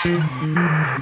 I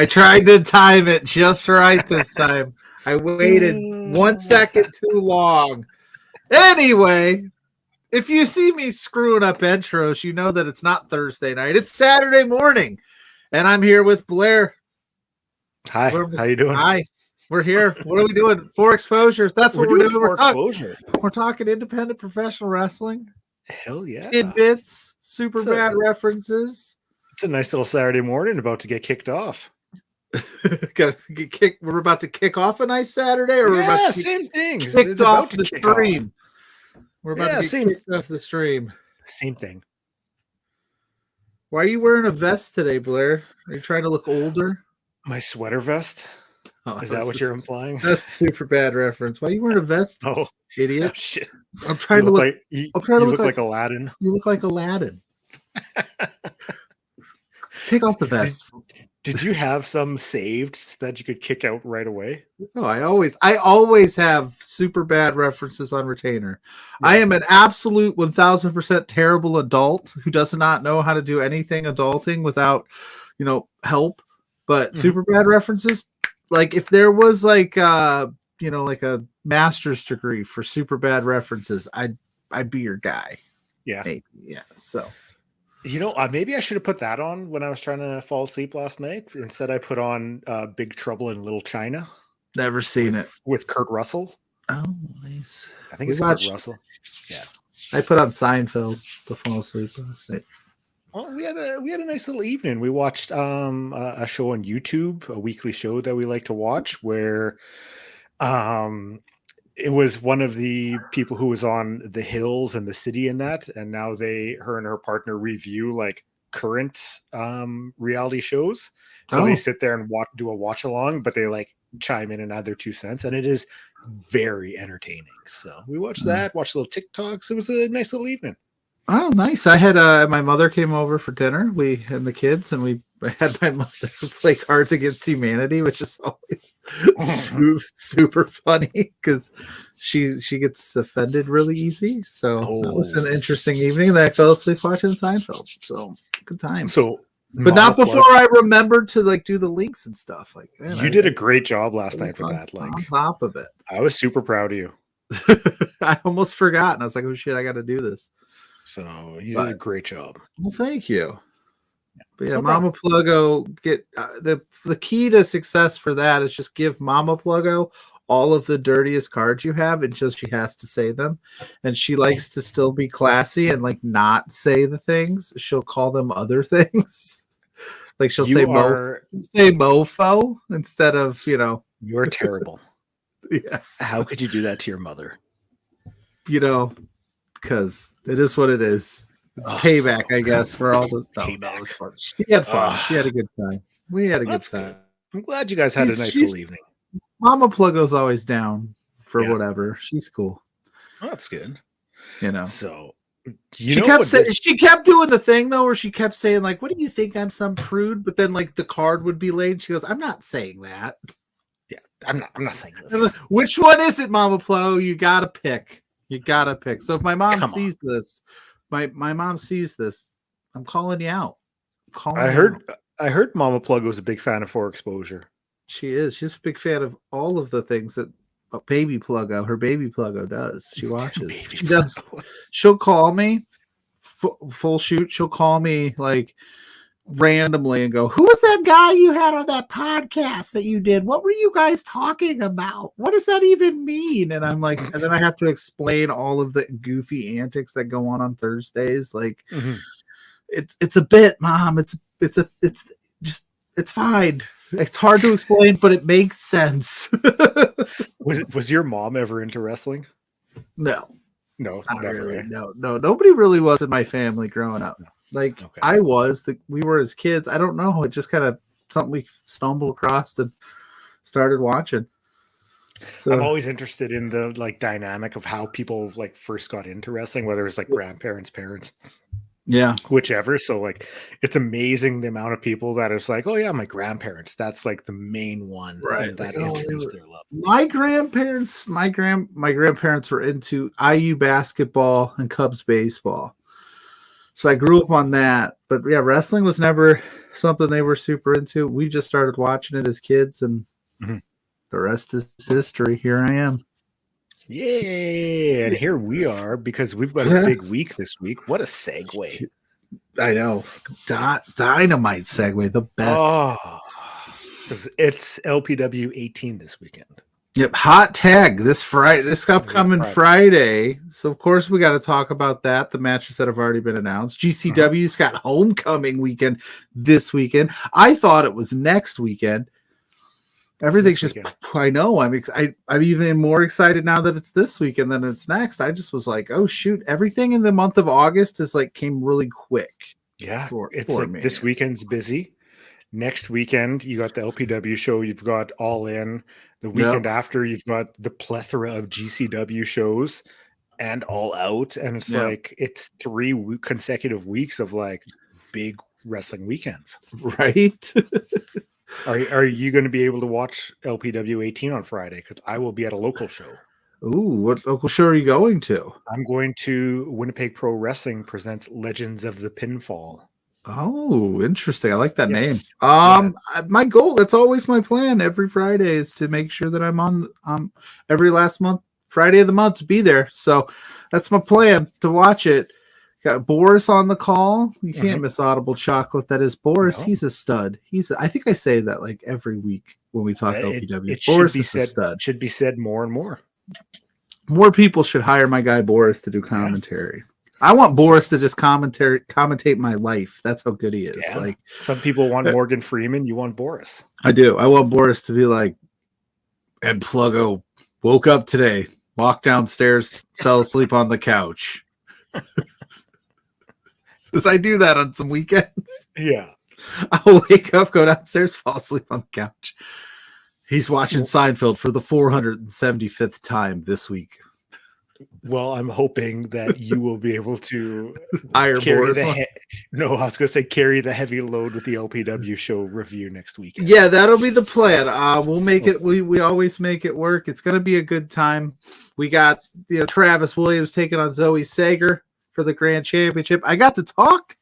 tried to time it just right this time. I waited 1 second too long. Anyway, if you see me screwing up intros, you know that it's not Thursday night. It's Saturday morning. And I'm here with Blair. Hi. How you doing? Hi. We're here. What are we doing? 4 exposures. That's what we're doing. We're talking independent professional wrestling. Hell yeah. Tidbits, super bad references. It's a nice little Saturday morning about to get kicked off. Gotta get kicked. We're about to kick off a nice Saturday, or we're about to same thing. Kicked off the stream. We're about to get kicked off the stream. Same thing. Why are you wearing a vest today, Blair? Are you trying to look older? My sweater vest? Is that what you're implying? That's a super bad reference. Why are you wearing a vest? Oh, idiot! Oh, shit. I'm trying to look. I'm trying to look like Aladdin. You look like Aladdin. Take off the vest. Did you have some saved so that you could kick out right away? No, I always have super bad references on retainer. Yeah. I am an absolute 1000% terrible adult who does not know how to do anything adulting without, help. But super bad references, like if there was like a master's degree for super bad references, I'd be your guy. Yeah. Maybe. Yeah. So. Maybe I should have put that on when I was trying to fall asleep last night. Instead, I put on Big Trouble in Little China. Never seen it. With Kurt Russell. Oh, nice. I think it's Kurt Russell. Yeah. I put on Seinfeld to fall asleep last night. Well, we had a nice little evening. We watched a show on YouTube, a weekly show that we like to watch, where it was one of the people who was on The Hills and The City in that, and now her and her partner review like current reality shows. So they sit there and do a watch along, but they like chime in and add their 2 cents, and it is very entertaining. So we watched that, watched little TikToks. It was a nice little evening. Oh, nice. I had my mother came over for dinner. We and the kids, and we had my mother play Cards Against Humanity, which is always super funny because she gets offended really easy. So that was an interesting evening. That I fell asleep watching Seinfeld. So good time. So, but not before I remembered to like do the links and stuff. Like you did a great job last night for that. Like on top of it, I was super proud of you. I almost forgot, and I was like, "Oh shit, I got to do this." So you did a great job. Well, thank you. But yeah, Mama Pluggo, get the key to success for that is just give Mama Pluggo all of the dirtiest cards you have until she has to say them. And she likes to still be classy and like not say the things. She'll call them other things. Like she'll say mofo instead of, You're terrible. Yeah. How could you do that to your mother? Because it is what it is. It's payback, I guess, for all those. That was fun. She had fun. She had a good time. We had a good time. I'm glad you guys had a nice little evening. Mama Pluggo's always down for whatever. She's cool. Oh, that's good. So she kept doing the thing though, where she kept saying like, "What do you think? I'm some prude?" But then like the card would be laid. She goes, "I'm not saying that." Yeah, I'm not saying this. Which one is it, Mama Pluggo? You gotta pick. So if my mom sees this, my mom sees this, I'm calling you out. I heard Mama Pluggo's a big fan of 4 Exposure. She is. She's a big fan of all of the things that her baby Pluggo does. She watches. She does. She'll call me full shoot. She'll call me like randomly and go, who was that guy you had on that podcast that you did? What were you guys talking about? What does that even mean? And I'm like, and then I have to explain all of the goofy antics that go on Thursdays. Like, it's a bit, Mom. It's fine. It's hard to explain, but it makes sense. Was your mom ever into wrestling? No, never. Really. No. Nobody really was in my family growing up. Like I was. We were as kids. I don't know. It just kind of something we stumbled across and started watching. So, I'm always interested in the like dynamic of how people like first got into wrestling, whether it's like grandparents, parents. Yeah, whichever. So like it's amazing the amount of people that is like, oh yeah, my grandparents, that's like the main one, right? That introduced their love. My grandparents were into IU basketball and Cubs baseball, so I grew up on that. But yeah, wrestling was never something they were super into. We just started watching it as kids, and the rest is history. Here I am. Yay! And here we are because we've got a big week this week. What a segue! I know, dynamite segue, the best. Oh, because it's LPW 18 this weekend. Yep, hot tag this upcoming Friday. So of course we got to talk about that. The matches that have already been announced. GCW's got homecoming weekend this weekend. I thought it was next weekend. Everything's just, I know. I'm even more excited now that it's this weekend than it's next. I just was like, oh shoot, everything in the month of August is like came really quick. Yeah, it's like me. This weekend's busy. Next weekend, you got the LPW show. You've got All In. The weekend after, you've got the plethora of GCW shows and All Out. And it's like, it's 3 consecutive weeks of like big wrestling weekends. Right? Are you going to be able to watch LPW 18 on Friday? Because I will be at a local show. Ooh, what local show are you going to? I'm going to Winnipeg Pro Wrestling presents Legends of the Pinfall. Oh, interesting. I like that name. My goal, that's always my plan every Friday, is to make sure that I'm on every last month, Friday of the month, to be there. So that's my plan, to watch it. Got Boris on the call. You can't miss Audible Chocolate. That is Boris. No. He's a stud. I think I say that like every week when we talk LPW. Boris is a stud. Should be said more and more. More people should hire my guy Boris to do commentary. I want Boris to just commentate my life. That's how good he is. Yeah. Like some people want Morgan Freeman, you want Boris. I do. I want Boris to be like, and Pluggo woke up today, walked downstairs, fell asleep on the couch. Because I do that on some weekends. Yeah. I'll wake up, go downstairs, fall asleep on the couch. He's watching Seinfeld for the 475th time this week. Well, I'm hoping that you will be able to carry carry the heavy load with the LPW show review next week. Yeah, that'll be the plan. We'll make it. We always make it work. It's going to be a good time. We got Travis Williams taking on Zoe Sager for the Grand Championship. I got to talk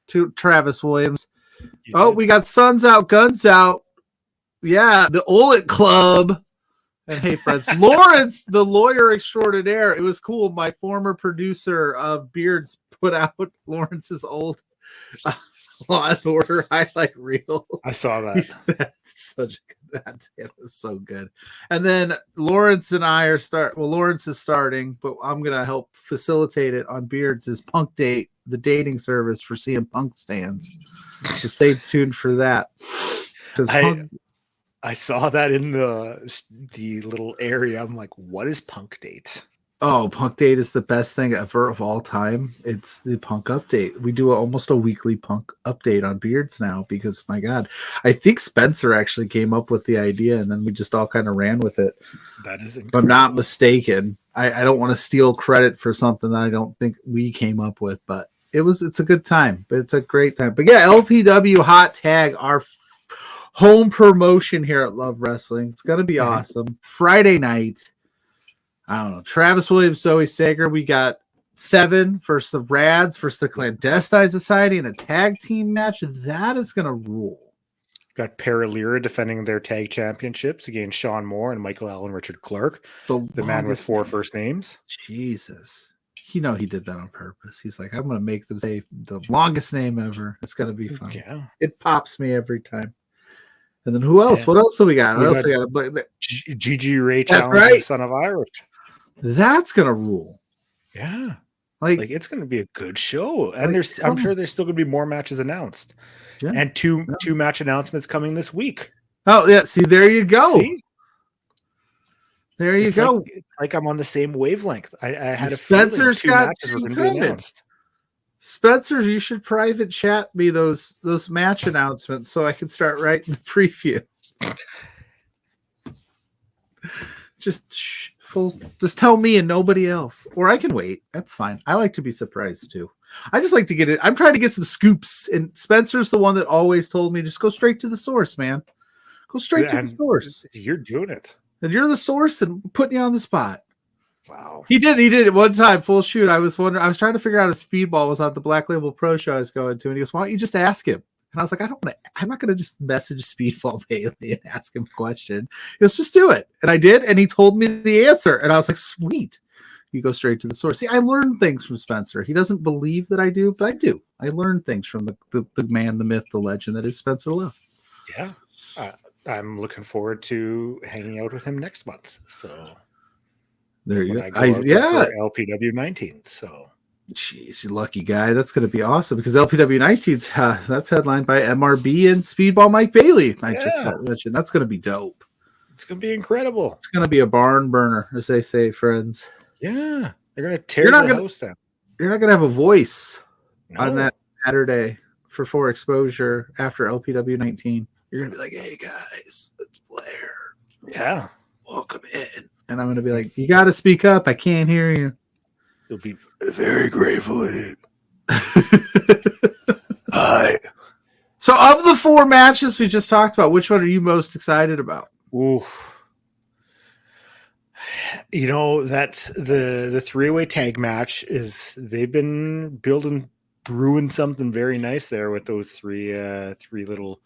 to Travis Williams. We got Suns Out, Guns Out. Yeah, the Olet Club. And hey, friends, Lawrence, the lawyer extraordinaire. It was cool. My former producer of Beards put out Lawrence's old Law and Order highlight reel. I saw that. That's such a good. It was so good. And then Lawrence and I are Lawrence is starting, but I'm gonna help facilitate it on Beards' Punk Date, the dating service for CM Punk stands. So stay tuned for that. Because I saw that in the little area. I'm like, what is Punk Date? Oh, Punk Date is the best thing ever of all time. It's the Punk Update. We do almost a weekly Punk Update on Beards now because, my God, I think Spencer actually came up with the idea and then we just all kind of ran with it. That is incredible. If I'm not mistaken. I don't want to steal credit for something that I don't think we came up with, but it's a good time. But it's a great time. But yeah, LPW Hot Tag, our home promotion here at Love Wrestling. It's going to be awesome. Friday night. I don't know. Travis Williams, Zoe Sager. We got 7 versus the Rads versus the Clandestine Society in a tag team match. That is going to rule. Got Paralira defending their tag championships against Sean Moore and Michael Allen Richard Clark. The man with 4 first names. Jesus. he did that on purpose. He's like, I'm gonna make them say the longest name ever. It's gonna be fun. Yeah. It pops me every time. And then who else? Yeah. What else do we got? We What else got we got? GG Ray That's challenging right. Son of Irish. That's gonna rule. Yeah. Like it's gonna be a good show. And I'm sure there's still gonna be more matches announced. Yeah. And two match announcements coming this week. Oh yeah, see, there you go. See? There you go. It's like I'm on the same wavelength. I had a Spencer's feeling got matches were two going to be coming. announced. Spencer, you should private chat me those match announcements so I can start writing the preview. Just tell me and nobody else, or I can wait. That's fine. I like to be surprised too. I just like to get it. I'm trying to get some scoops, and Spencer's the one that always told me just go straight to the source, man. Go straight to the source. You're doing it, and you're the source, and putting you on the spot. Wow. He did it one time, full shoot. I was trying to figure out if Speedball was on the Black Label Pro show I was going to, and he goes, "Why don't you just ask him?" And I was like, I'm not gonna just message Speedball Bailey and ask him a question. He goes, just do it. And I did, and he told me the answer. And I was like, sweet. You go straight to the source. See, I learn things from Spencer. He doesn't believe that I do, but I do. I learn things from the man, the myth, the legend that is Spencer Love. Yeah. I'm looking forward to hanging out with him next month. So there you go. LPW 19. So, jeez, you lucky guy. That's going to be awesome because LPW 19's that's headlined by MRB and Speedball Mike Bailey. Just mentioned that's going to be dope. It's going to be incredible. It's going to be a barn burner, as they say, friends. Yeah, they're going to tear the house down. You're not going to have a voice on that Saturday for exposure after LPW 19. You're going to be like, hey, guys, it's Blair. Yeah. Welcome in. And I'm going to be like, you got to speak up. I can't hear you. You'll be very gratefully. Hi. So of the 4 matches we just talked about, which one are you most excited about? Ooh. You know, that's the 3-way tag match they've been brewing something very nice there with those three little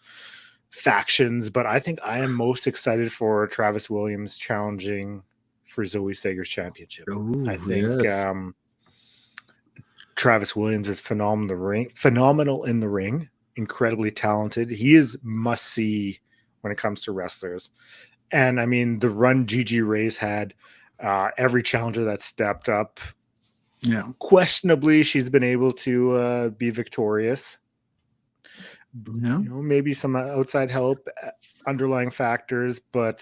factions. But I think I am most excited for Travis Williams challenging for Zoe Sager's championship. Ooh, I think Travis Williams is phenomenal in the ring, incredibly talented. He is must see when it comes to wrestlers. And I mean, the run GG Ray's had, every challenger that stepped up, questionably, she's been able to be victorious. Yeah. You know, maybe some outside help, underlying factors, but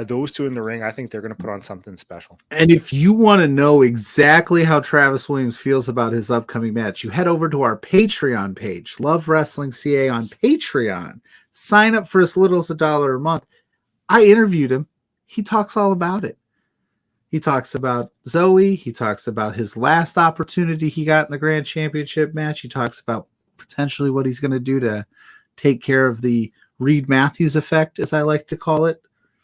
those two in the ring, I think they're going to put on something special. And if you want to know exactly how Travis Williams feels about his upcoming match, you head over to our Patreon page, Love Wrestling CA on Patreon. Sign up for as little as $1 a month. I interviewed him. He talks all about it. He talks about Zoe. He talks about his last opportunity he got in the Grand Championship match. He talks about potentially what he's going to do to take care of the Reed Matthews effect, as I like to call it.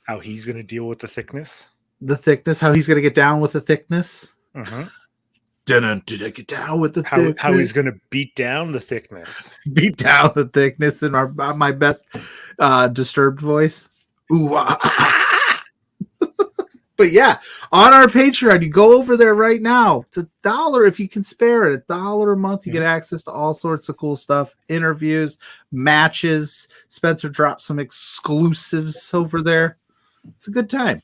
How he's going to deal with the thickness. How he's going to get down with the thickness. Uh-huh. Did I get down with the thickness? How he's going to beat down the thickness. Beat down the thickness in my best disturbed voice. Ooh, But yeah, on our Patreon, you go over there right now. It's $1 if you can spare it. $1 a month, you get access to all sorts of cool stuff, interviews, matches. Spencer dropped some exclusives over there. It's a good time.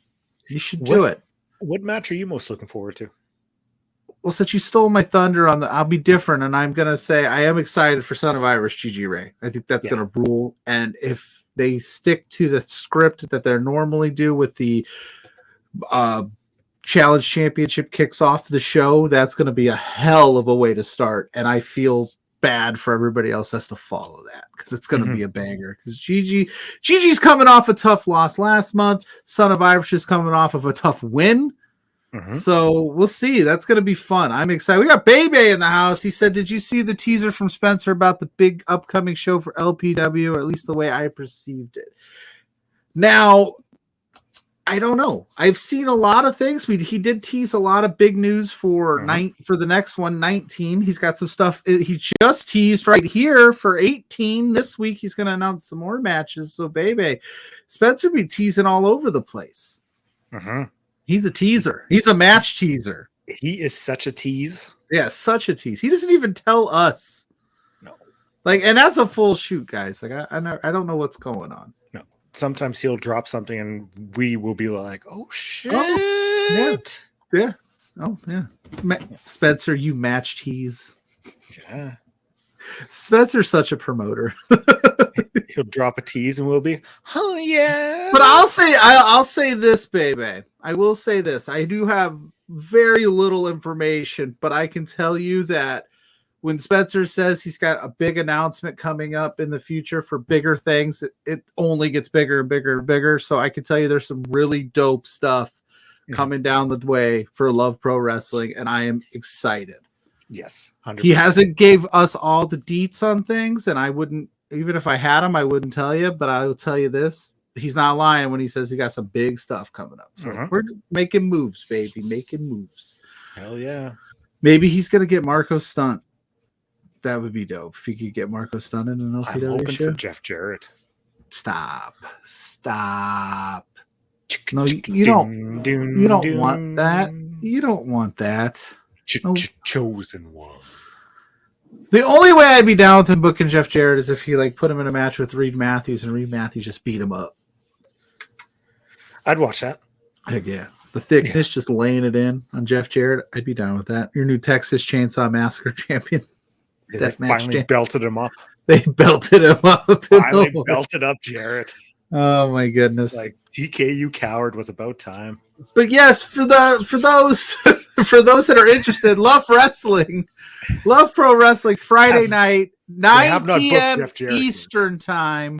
You should do it. What match are you most looking forward to? Well, since you stole my thunder I'll be different, and I'm gonna say I am excited for Son of Irish GG Ray. I think that's gonna rule, and if they stick to the script that they normally do with the Challenge Championship kicks off the show, that's going to be a hell of a way to start. And I feel bad for everybody else has to follow that because it's going to be a banger. Because Gigi's coming off a tough loss last month. Son of Irish is coming off of a tough win. So we'll see. That's going to be fun. I'm excited. We got Bebe in the house. He said, did you see the teaser from Spencer about the big upcoming show for LPW, or at least the way I perceived it? Now, I don't know. I've seen a lot of things. He did tease a lot of big news for the next one, 19. He's got some stuff. He just teased right here for 18. This week he's going to announce some more matches. So, baby, Spencer be teasing all over the place. He's a teaser. He's a match teaser. He is such a tease. Yeah, such a tease. He doesn't even tell us. No. Like, and that's a full shoot, guys. Like, I don't know what's going on. No. Sometimes he'll drop something and we will be like, oh shit. Oh, yeah. Yeah. Oh, yeah. Spencer, you match tease. Yeah. Spencer's such a promoter. He'll drop a tease and we'll be, oh yeah. But I'll say this, baby. I will say this. I do have very little information, but I can tell you that when Spencer says he's got a big announcement coming up in the future for bigger things, it only gets bigger and bigger and bigger. So I can tell you there's some really dope stuff coming down the way for Love Pro Wrestling, and I am excited. Yes, 100%. He hasn't gave us all the deets on things, and I wouldn't, even if I had them, I wouldn't tell you, but I will tell you this. He's not lying when he says he got some big stuff coming up. So we're making moves, baby, making moves. Hell yeah. Maybe he's going to get Marco Stunt. That would be dope if he could get Marco Stunt in an LPW I'm hoping show. for Jeff Jarrett. Stop. No, you don't want that. You don't want that. Chosen one. The only way I'd be down with him booking Jeff Jarrett is if he like put him in a match with Reed Matthews and Reed Matthews just beat him up. I'd watch that. Heck yeah. The thickness, just laying it in on Jeff Jarrett. I'd be down with that. Your new Texas Chainsaw Massacre champion. They finally belted him up. They belted him up. Finally belted up Jarrett. Oh my goodness! Like DK, you coward, was about time. But yes, for those for those that are interested, Love Pro Wrestling, Friday night, 9 p.m. Eastern time,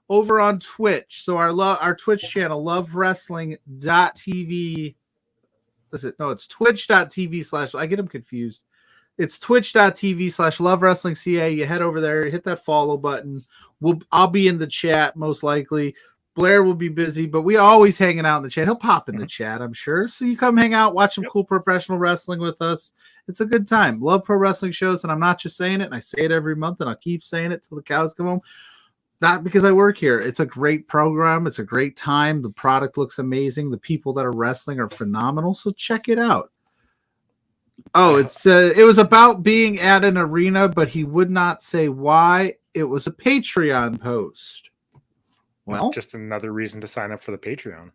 over on Twitch. So our Twitch channel, lovewrestling.tv. Is it? No, it's twitch.tv/ I get them confused. It's twitch.tv/lovewrestlingca. You head over there, hit that follow button. I'll be in the chat most likely. Blair will be busy, but we always hanging out in the chat. He'll pop in the chat, I'm sure. So you come hang out, watch some cool professional wrestling with us. It's a good time. Love pro wrestling shows, and I'm not just saying it, and I say it every month, and I'll keep saying it till the cows come home. Not because I work here. It's a great program. It's a great time. The product looks amazing. The people that are wrestling are phenomenal. So check it out. Oh, it was about being at an arena, but he would not say why. It was a Patreon post. Well, just another reason to sign up for the Patreon.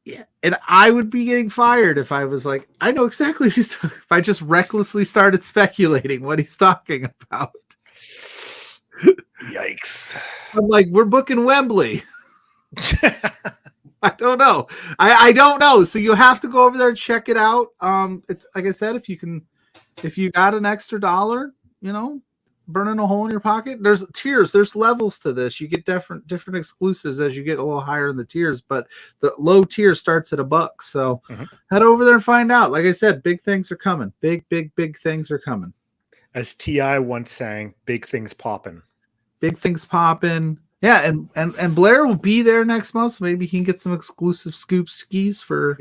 Yeah, and I would be getting fired if I was like, I know exactly what he's talking. If I just recklessly started speculating what he's talking about. Yikes! I'm like, we're booking Wembley. I don't know. I don't know. So you have to go over there and check it out. It's like I said, if you got an extra $1, burning a hole in your pocket. There's tiers. There's levels to this. You get different exclusives as you get a little higher in the tiers, but the low tier starts at $1. So head over there and find out. Like I said, big things are coming. Big things are coming. As T.I. once sang, big things popping. Big things popping. Yeah, and Blair will be there next month, so maybe he can get some exclusive scoop skis for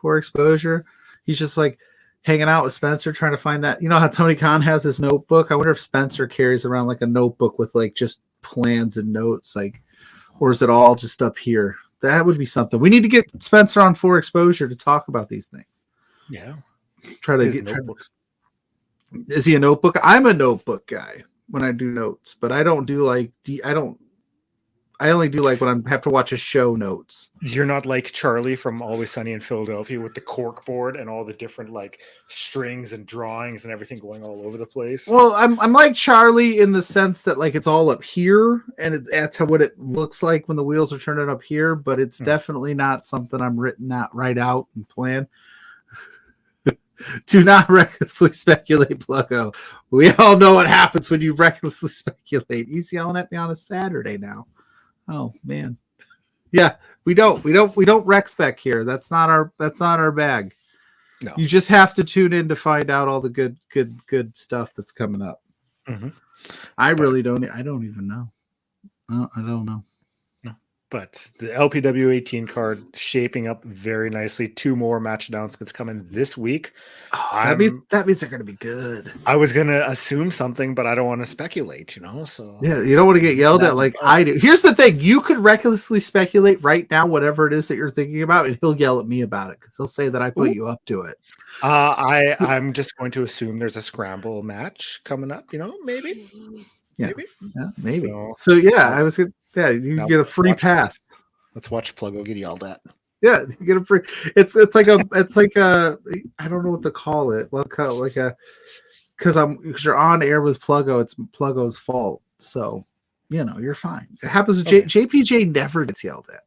exposure. He's just like hanging out with Spencer, trying to find that. You know how Tony Khan has his notebook? I wonder if Spencer carries around like a notebook with like just plans and notes, like, or is it all just up here? That would be something. We need to get Spencer on for exposure to talk about these things. Yeah. Try to get notebooks. Is he a notebook? I'm a notebook guy when I do notes, but I don't do like I only do like when I have to watch a show notes. You're not like Charlie from Always Sunny in Philadelphia with the cork board and all the different like strings and drawings and everything going all over the place. Well, I'm like Charlie in the sense that like it's all up here and that's what it looks like when the wheels are turning up here, but it's definitely not something I'm right out and plan. Do not recklessly speculate, Pluggo. We all know what happens when you recklessly speculate. He's yelling at me on a Saturday now. Oh man, yeah, we don't rec spec here. That's not our bag. No, you just have to tune in to find out all the good stuff that's coming up. I don't even know. I don't know. No. But the LPW 18 card shaping up very nicely. 2 more match announcements coming this week. Oh, that means they're going to be good. I was going to assume something, but I don't want to speculate, So yeah, you don't want to get yelled at like I do. Here's the thing: you could recklessly speculate right now, whatever it is that you're thinking about, and he'll yell at me about it because he'll say that I put you up to it. I'm just going to assume there's a scramble match coming up. Maybe. Yeah, maybe. So yeah, I was. Yeah, you get a free pass. Let's watch Pluggo get yelled at. Yeah, you get a free. It's like a I don't know what to call it. Well, like a because you're on air with Pluggo. It's Pluggo's fault. So you're fine. It happens. Okay. JPJ never gets yelled at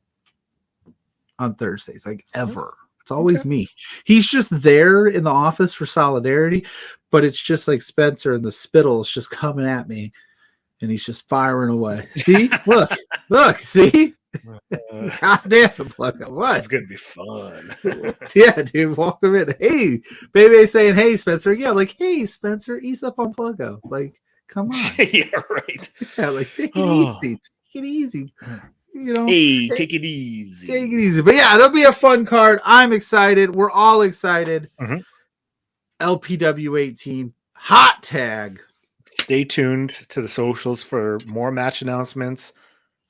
on Thursdays, like ever. It's always me. He's just there in the office for solidarity, but it's just like Spencer and the spittle is just coming at me. And he's just firing away. See? Look, see? God damn it, Pluggo. What? It's going to be fun. Yeah, dude, walk him in. Hey, baby saying, hey, Spencer. Yeah, like, hey, Spencer, ease up on Pluggo. Like, come on. Yeah, right. Yeah, like, take it easy. Take it easy. Hey, take it easy. Take it easy. But yeah, it'll be a fun card. I'm excited. We're all excited. Mm-hmm. LPW 18. Hot tag. Stay tuned to the socials for more match announcements.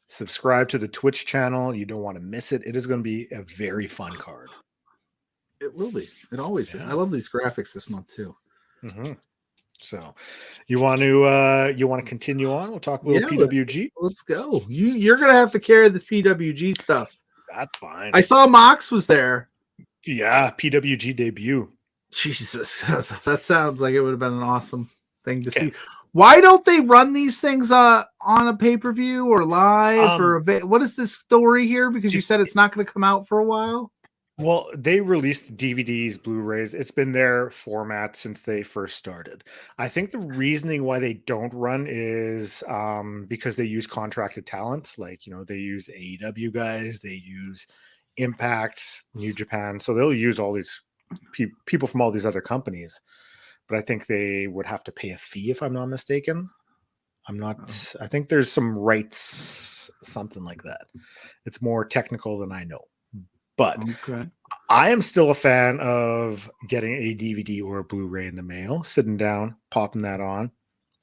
Subscribe to the Twitch channel. You don't want to miss it. It is going to be a very fun card. It will be. It always is. I love these graphics this month too. Mm-hmm. So, you want to continue on? We'll talk a little PWG. Let's go. You're going to have to carry this PWG stuff. That's fine. I saw Mox was there. Yeah, PWG debut. Jesus, that sounds like it would have been an awesome thing to see. Why don't they run these things on a pay-per-view or live or what is this story here? Because you said it's not going to come out for a while. Well, they released DVDs, Blu-rays. It's been their format since they first started. I think the reasoning why they don't run is because they use contracted talent. Like, they use AEW guys, they use Impact, New Japan. So they'll use all these people from all these other companies. But I think they would have to pay a fee if I'm not mistaken. I think there's some rights, something like that. It's more technical than I know. But I am still a fan of getting a DVD or a Blu-ray in the mail, sitting down, popping that on.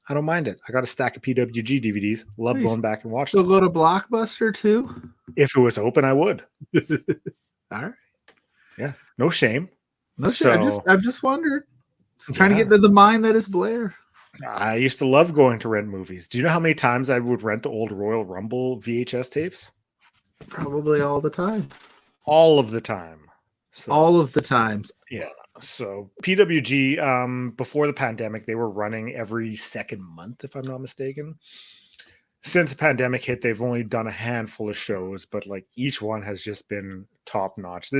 I don't mind it. I got a stack of PWG DVDs. Love going back and watching. Still go to Blockbuster too? If it was open, I would. All right. Yeah. No shame. No shame. I'm just wondering. Trying to get into the mind that is Blair. I used to love going to rent movies. Do you know how many times I would rent the old Royal Rumble VHS tapes? Probably all the time. All of the time. So, all of the times. Yeah. So PWG, before the pandemic, they were running every second month, if I'm not mistaken. Since the pandemic hit, they've only done a handful of shows, but like each one has just been top notch.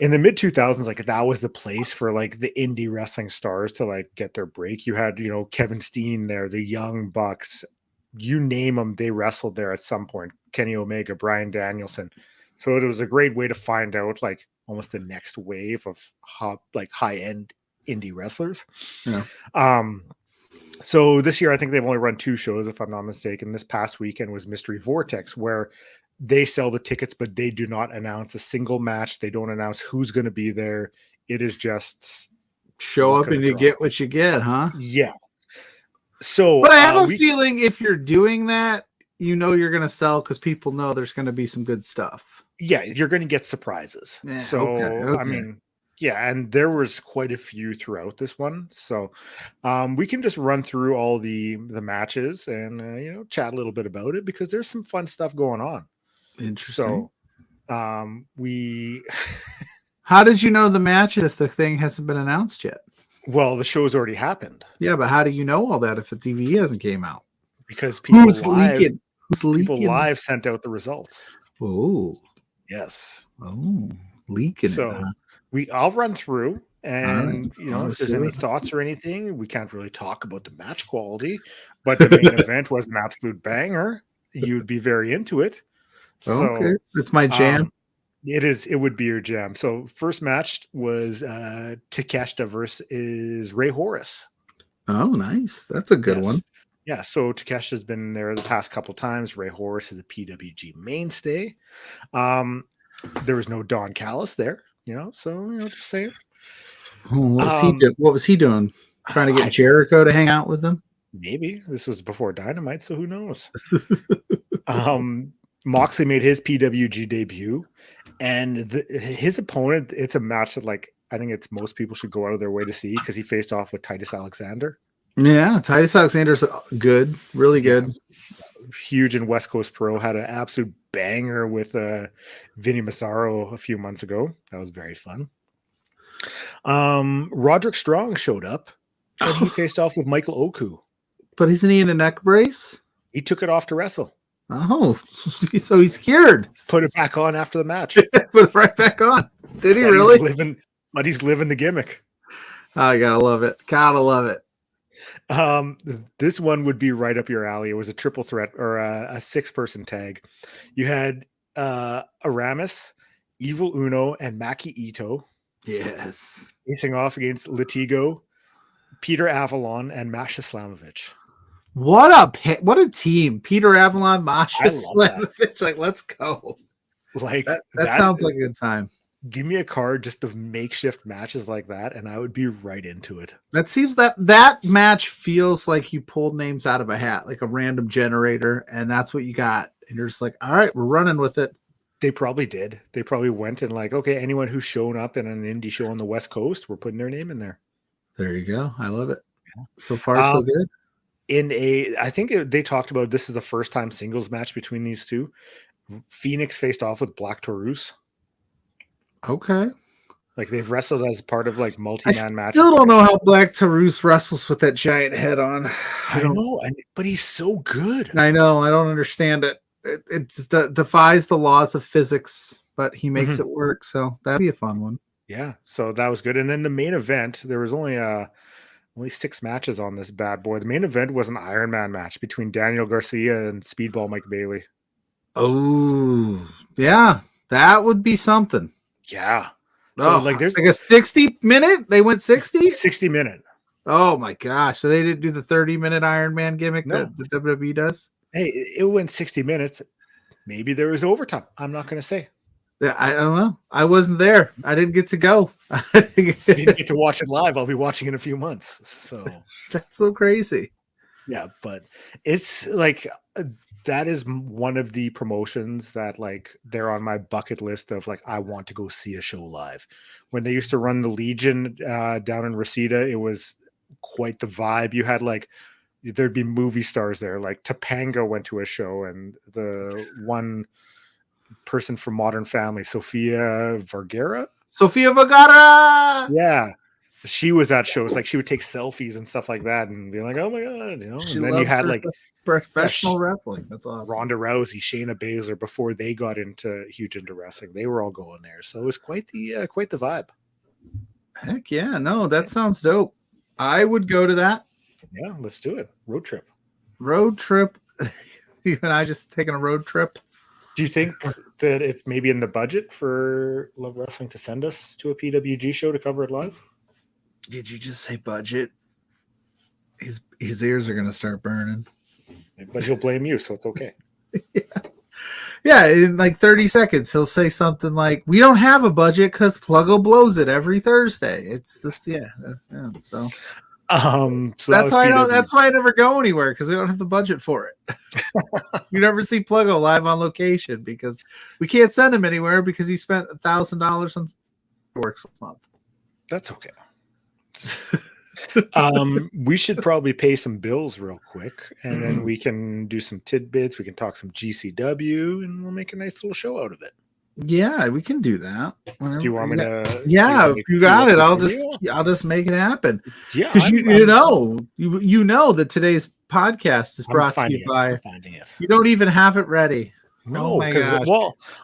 In the mid 2000s, like that was the place for like the indie wrestling stars to like get their break. You had, Kevin Steen there, the Young Bucks, you name them, they wrestled there at some point. Kenny Omega, Bryan Danielson. So it was a great way to find out like almost the next wave of high end indie wrestlers. Yeah. So this year, I think they've only run 2 shows, if I'm not mistaken. This past weekend was Mystery Vortex, where they sell the tickets, but they do not announce a single match. They don't announce who's going to be there. It is just show up and you get what you get, huh? Yeah. So, but I have a feeling if you're doing that, you're going to sell because people know there's going to be some good stuff. Yeah, you're going to get surprises. Yeah, so, okay. I mean, yeah, and there was quite a few throughout this one. So, we can just run through all the matches and chat a little bit about it because there's some fun stuff going on. Interesting. So, we. How did you know the match if the thing hasn't been announced yet? Well, the show's already happened. Yeah, but how do you know all that if the DVD hasn't came out? Because people leaking? People live sent out the results. Oh, yes. Oh, leaking. So I'll run through, and if there's any thoughts or anything, we can't really talk about the match quality, but the main event was an absolute banger. You'd be very into it. So okay, it's my jam. It would be your jam. So first match was Takeshita versus Ray Horace. Oh, nice. That's a good one. Yeah, so Takesha's been there the past couple times. Ray Horace is a PWG mainstay. There was no Don Callis there, so just saying. What was he doing? Trying to get I Jericho to hang out with him? Maybe this was before Dynamite, so who knows? Moxley made his PWG debut, and his opponent, it's a match that I think it's most people should go out of their way to see because he faced off with Titus Alexander. Yeah, Titus Alexander's good, really good. Yeah. Huge in West Coast Pro, had an absolute banger with Vinny Massaro a few months ago. That was very fun. Roderick Strong showed up, and he faced off with Michael Oku. But isn't he in a neck brace? He took it off to wrestle. Oh, so he's cured. Put it back on after the match. Put it right back on. Did he really? He's living the gimmick. Oh, I gotta love it. Gotta love it. This one would be right up your alley. It was a triple threat or a 6-person tag. You had Aramis, Evil Uno, and Maki Ito. Yes. Facing off against Latigo, Peter Avalon, and Masha Slamovich. What a team. Peter Avalon, Masha Slamovich. Let's go. That sounds like a good time. Give me a card just of makeshift matches like that, and I would be right into it. That seems that match feels like you pulled names out of a hat, like a random generator, and that's what you got. And you're just like, all right, we're running with it. They probably did. They probably went and okay, anyone who's shown up in an indie show on the West Coast, we're putting their name in there. There you go. I love it. So far, so good. I think they talked about this is the first time singles match between these two. Phoenix faced off with Black Taurus. Okay. They've wrestled as part of multi-man matches. I still don't know how Black Taurus wrestles with that giant head on. I don't know, but he's so good. I know. I don't understand it. It just defies the laws of physics, but he makes it work. So that'd be a fun one. Yeah. So that was good. And then the main event, there was only 6 matches on this bad boy. The main event was an Iron Man match between Daniel Garcia and Speedball Mike Bailey. Oh, yeah. That would be something. Yeah. So there's a 60-minute. They went 60? 60-minute. Oh my gosh. So they didn't do the 30-minute Iron Man gimmick that the WWE does? Hey, it went 60 minutes. Maybe there was overtime. I'm not going to say. I don't know. I wasn't there. I didn't get to go. I didn't get to watch it live. I'll be watching in a few months. So that's so crazy. Yeah, but it's that is one of the promotions that they're on my bucket list of I want to go see a show live. When they used to run the Legion down in Reseda, it was quite the vibe. You had there'd be movie stars there. Topanga went to a show, and the one person from Modern Family, Sofia Vergara. Yeah. She was at shows. She would take selfies and stuff like that and be like, oh my God, And then you had professional wrestling. That's awesome. Ronda Rousey, Shayna Baszler, before they got into wrestling, they were all going there. So it was quite the vibe. Heck yeah. No, that sounds dope. I would go to that. Yeah, let's do it. Road trip. You and I just taking a road trip. Do you think that it's maybe in the budget for Love Wrestling to send us to a PWG show to cover it live? Did you just say budget? His ears are going to start burning. But he'll blame you, so it's okay. Yeah, in 30 seconds, he'll say something like, we don't have a budget because Pluggo blows it every Thursday. It's just, so... So that's why I never go anywhere, because we don't have the budget for it. You never see Pluggo live on location because we can't send him anywhere because he spent $1,000 on works a month. That's okay. We should probably pay some bills real quick, and then we can do some tidbits. We can talk some GCW, and we'll make a nice little show out of it. Yeah, we can do that. Do you want me to? Yeah, if you got it, I'll just make it happen. Yeah, because you know that today's podcast is brought to you by. You don't even have it ready. No, because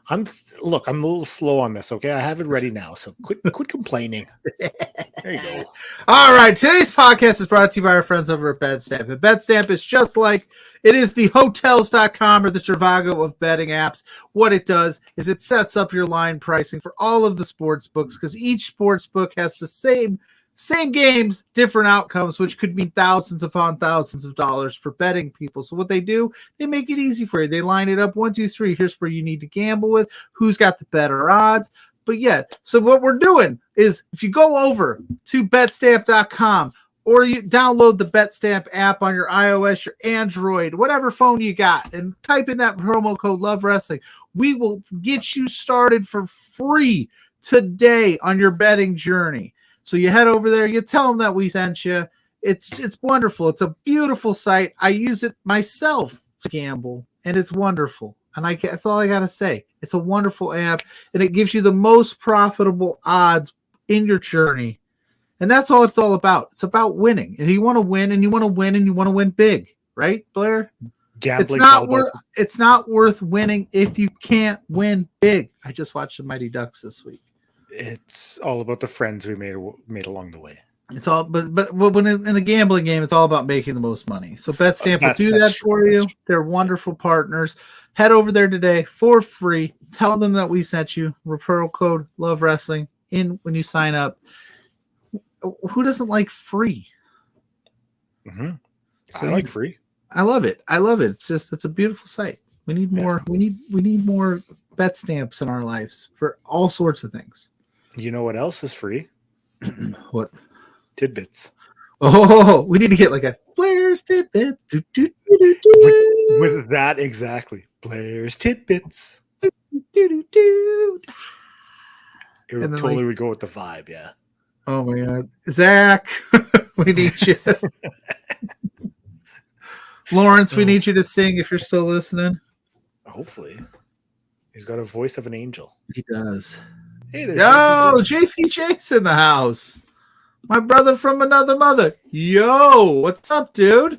I'm a little slow on this. Okay, I have it ready now, so quit complaining. There you go. All right, today's podcast is brought to you by our friends over at BedStamp. And BedStamp is just like it is the Hotels.com or the Trivago of betting apps. What it does is it sets up your line pricing for all of the sports books because each sports book has the same Same games, different outcomes, which could mean thousands upon thousands of dollars for betting people. So what they do, they make it easy for you. They line it up 1, 2, 3. Here's where you need to gamble with, who's got the better odds. But yeah, so what we're doing is if you go over to betstamp.com or you download the BetStamp app on your iOS, your Android, whatever phone you got, and type in that promo code Love Wrestling, we will get you started for free today on your betting journey. So you head over there, you tell them that we sent you. It's wonderful. It's a beautiful site. I use it myself to gamble, and it's wonderful. And that's all I got to say. It's a wonderful app, and it gives you the most profitable odds in your journey. And that's all it's all about. It's about winning. And you want to win, and you want to win, and you want to win big. Right, Blair? Gambling it's not worth winning if you can't win big. I just watched the Mighty Ducks this week. It's all about the friends we made along the way. It's all, but when in a gambling game, it's all about making the most money. So BetStamp will do that for you. They're wonderful partners. Head over there today for free. Tell them that we sent you. Referral code Love Wrestling in when you sign up. Who doesn't like free? Mm-hmm. So I like free. I love it. It's a beautiful site. We need more. Yeah. We need more bet stamps in our lives for all sorts of things. You know what else is free? What? Tidbits. Oh, we need to get like a Blair's Tidbits. With that exactly. Blair's Tidbits. It would go with the vibe, yeah. Oh my God. Zach, we need you. Lawrence, we need you to sing if you're still listening. Hopefully. He's got a voice of an angel. He does. Hey, there's JPJ's in the house. My brother from another mother. Yo, what's up, dude?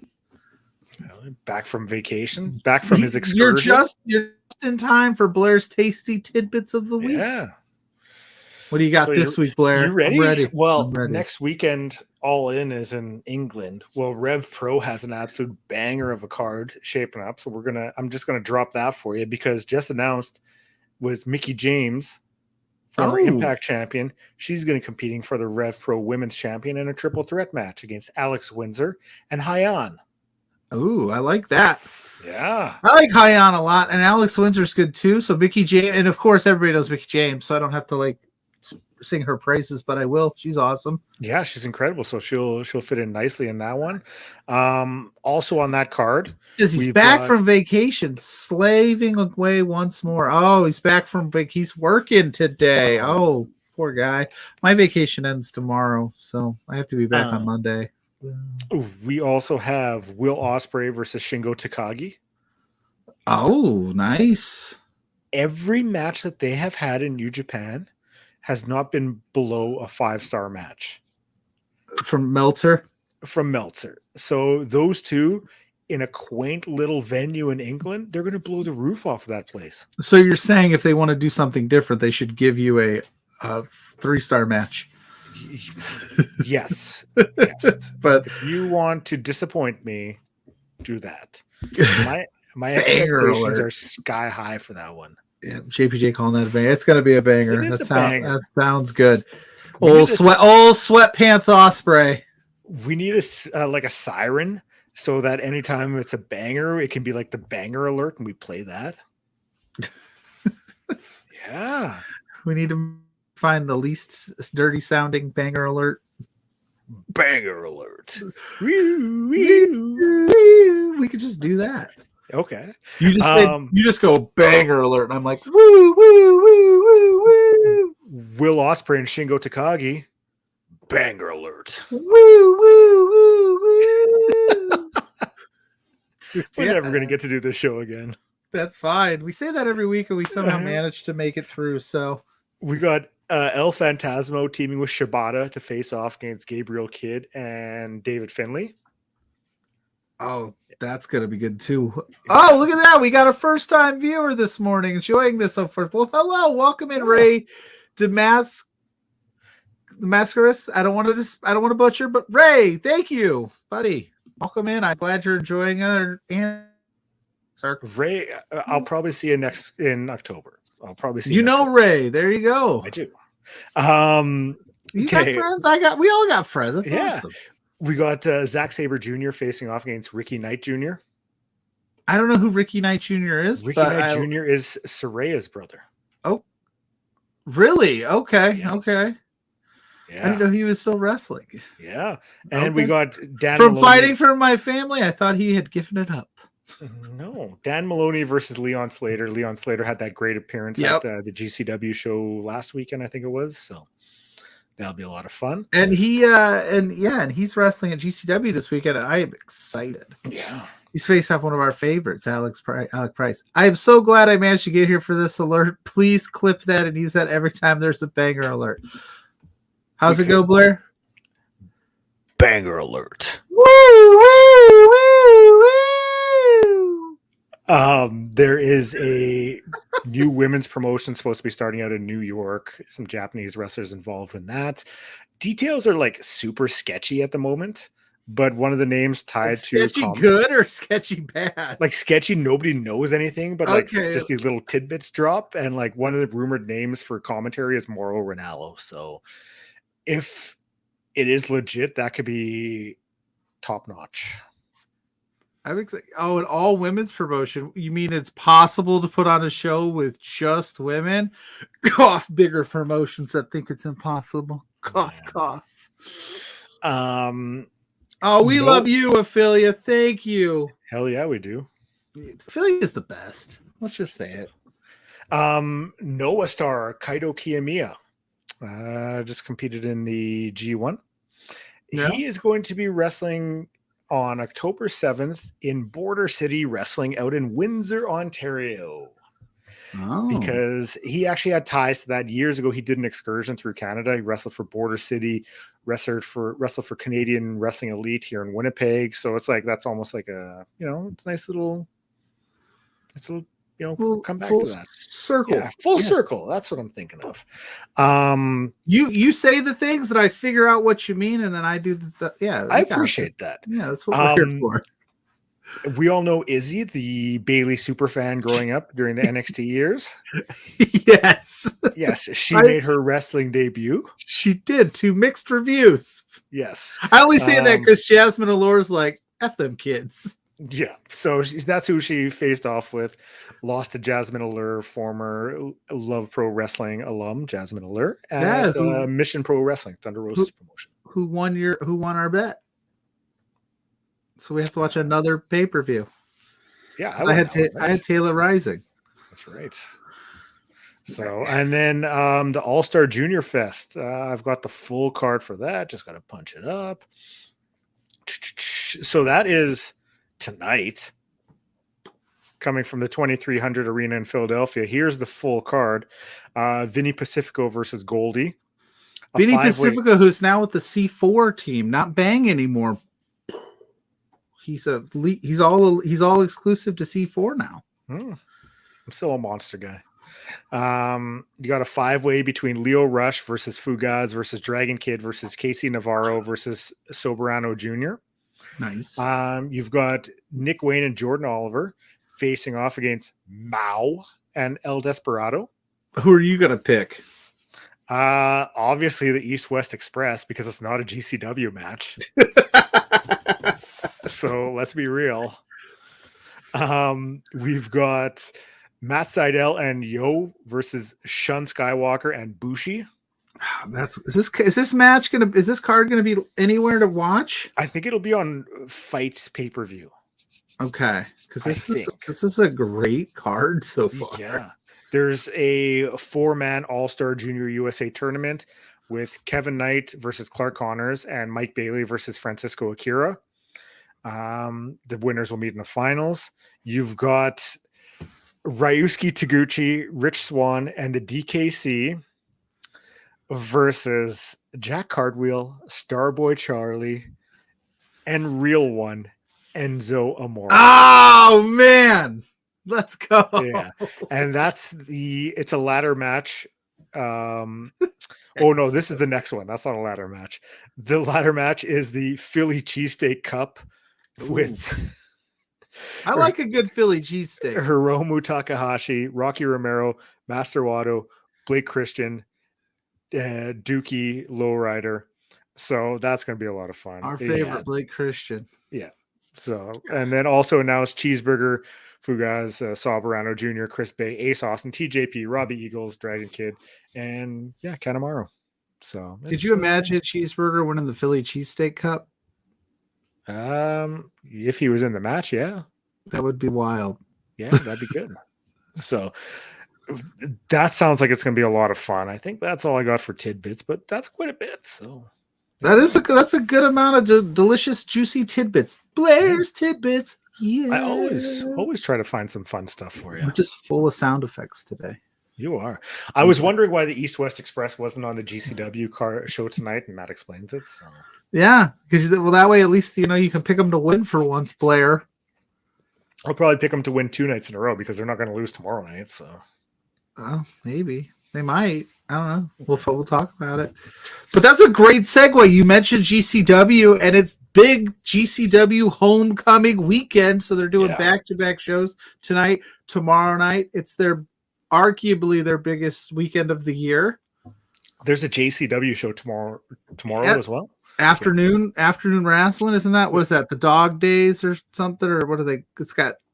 Back from vacation. Back from his excursion. You're just in time for Blair's tasty tidbits of the week. Yeah. What do you got this week, Blair? You ready? I'm ready. Well, I'm ready. Next weekend, All In is in England. Well, Rev Pro has an absolute banger of a card shaping up. So I'm just gonna drop that for you because just announced was Mickie James, former Impact champion. She's gonna be competing for the Rev Pro Women's Champion in a triple threat match against Alex Windsor and Hyan. Ooh, I like that. Yeah. I like Hyan a lot, and Alex Windsor's good too. So Mickie James, and of course everybody knows Mickie James, so I don't have to sing her praises, but I will. She's awesome. Yeah, she's incredible. So she'll fit in nicely in that one. Also on that card, he's back from vacation, slaving away once more. Oh, he's back from vacation. He's working today. Oh, poor guy. My vacation ends tomorrow, so I have to be back on Monday. We also have Will Ospreay versus Shingo Takagi. Oh, nice. Every match that they have had in New Japan has not been below a 5-star match. From Meltzer? From Meltzer. So those two in a quaint little venue in England, they're going to blow the roof off of that place. So you're saying if they want to do something different, they should give you a 3-star match? Yes. But if you want to disappoint me, do that. My expectations are sky high for that one. Yeah, JPJ calling that a banger. It's gonna be a banger. That sounds good. Old sweatpants Ospreay. We need a siren so that anytime it's a banger, it can be like the banger alert, and we play that. Yeah, we need to find the least dirty sounding banger alert. Banger alert. We could just do that. Okay. You just go banger alert, and I'm like, woo, woo, woo, woo, woo. Will Ospreay and Shingo Takagi, banger alert. Woo, woo, woo, woo. Dude, we're never going to get to do this show again. That's fine. We say that every week, and we somehow manage to make it through. So we got El Phantasmo teaming with Shibata to face off against Gabriel Kidd and David Finlay. Oh, that's going to be good too. Oh, look at that. We got a first-time viewer this morning enjoying this so far. Well, hello. Welcome in, Ray Damascus. I don't want to butcher, but Ray, thank you, buddy. Welcome in. I'm glad you're enjoying it. Ray, I'll probably see you in October. I'll probably see you. Ray, there you go. I do. You got friends? We all got friends. That's awesome. We got Zack Sabre Jr. facing off against Ricky Knight Jr. I don't know who Ricky Knight Jr. is. Ricky Knight Jr. is Soraya's brother. Oh, really? Okay. Yes. Okay. Yeah. I didn't know he was still wrestling. Yeah. And we got Dan from Maloney. Fighting for my family. I thought he had given it up. No. Dan Maloney versus Leon Slater. Leon Slater had that great appearance at the GCW show last weekend, I think it was. So that'll be a lot of fun. And he's wrestling at GCW this weekend, and I am excited. Yeah. He's faced off one of our favorites, Alec Price. I am so glad I managed to get here for this alert. Please clip that and use that every time there's a banger alert. How's it go, Blair? Banger alert. Woo, woo, woo, woo. There is a new women's promotion supposed to be starting out in New York. Some Japanese wrestlers involved in that. Details are like super sketchy at the moment, but one of the names tied to sketchy good or sketchy bad? Like sketchy, nobody knows anything, but like just these little tidbits drop. And like one of the rumored names for commentary is Mauro Ranallo. So if it is legit, that could be top notch. I'm excited. Oh, an all women's promotion. You mean it's possible to put on a show with just women? Cough, bigger promotions that think it's impossible. Cough, cough. Oh, we love you, Ophelia. Thank you. Hell yeah, we do. Ophelia is the best. Let's just say it. Noah star Kaito Kiyomiya just competed in the G1. Yeah. He is going to be wrestling on October 7th in Border City Wrestling out in Windsor, Ontario. Oh. Because he actually had ties to that. Years ago, he did an excursion through Canada. He wrestled for Border City, wrestled for Canadian Wrestling Elite here in Winnipeg. So it's like that's almost like a it's a nice little come back to that circle. Yeah, full circle. That's what I'm thinking of. You say the things that I figure out what you mean, and then I do I appreciate that. Yeah, that's what we're here for. We all know Izzy, the Bailey superfan growing up during the NXT years. Yes, she made her wrestling debut. She did, to mixed reviews. Yes, I only say that because Jasmine Allure's like, F them kids. Yeah, so that's who she faced off with. Lost to Jasmine Allure, former Love Pro Wrestling alum, Jasmine Allure, at Mission Pro Wrestling, Thunder Rosa's promotion. Who won our bet? So we have to watch another pay-per-view. Yeah, I had Taylor Rising. That's right. So, and then the All-Star Junior Fest. I've got the full card for that. Just got to punch it up. So that is tonight, coming from the 2300 Arena in Philadelphia. Here's the full card. Vinny Pacifico versus Goldie. Vinny Pacifico, who's now with the C4 team, not Bang anymore. He's all exclusive to C4 now. I'm still a monster guy. You got a 5-way between Leo Rush versus Fugaz versus Dragon Kid versus Casey Navarro versus Soberano Jr. Nice. You've got Nick Wayne and Jordan Oliver facing off against Mao and El Desperado. Who are you going to pick? Obviously the East-West Express, because it's not a GCW match. So let's be real. We've got Matt Seidel and Yo versus Shun Skywalker and Bushi. Is this card gonna be anywhere to watch? I think it'll be on Fight pay-per-view. Okay, because this is a great card so far. Yeah, there's a 4-man All-Star Junior USA tournament with Kevin Knight versus Clark Connors and Mike Bailey versus Francisco Akira. The winners will meet in the finals. You've got Ryusuke Taguchi, Rich Swann, and the DKC versus Jack Cardwheel, Starboy Charlie, and Real One, Enzo Amore. Oh man, let's go. Yeah, and it's a ladder match. Oh no, this is the next one. That's not a ladder match. The ladder match is the Philly Cheesesteak Cup with I like a good Philly cheesesteak. Hiromu Takahashi, Rocky Romero, Master Wato, Blake Christian, Dookie Lowrider. So that's going to be a lot of fun. Our favorite Blake Christian. Yeah. So, and then also announced Cheeseburger, Fugaz, Sabarano Jr., Chris Bay, Ace Austin, TJP, Robbie Eagles, Dragon Kid, and Kanemaru. So, could you imagine Cheeseburger winning the Philly Cheesesteak Cup? If he was in the match, yeah, that would be wild. Yeah, that'd be good. So that sounds like it's going to be a lot of fun. I think that's all I got for tidbits, but that's quite a bit. So that's a good amount of delicious, juicy tidbits. Blair's tidbits. Yeah, I always try to find some fun stuff for you. We're just full of sound effects today. You are. I was wondering why the East West Express wasn't on the GCW car show tonight, and Matt explains it. So yeah, because that way at least you can pick them to win for once, Blair. I'll probably pick them to win 2 nights in a row because they're not going to lose tomorrow night. So, maybe they might. I don't know. We'll talk about it. But that's a great segue. You mentioned GCW, and it's big GCW homecoming weekend. So they're doing back-to-back shows tonight, tomorrow night. It's arguably their biggest weekend of the year. There's a JCW show tomorrow as well. Afternoon wrestling, isn't that? What is that? The Dog Days or something? Or what are they?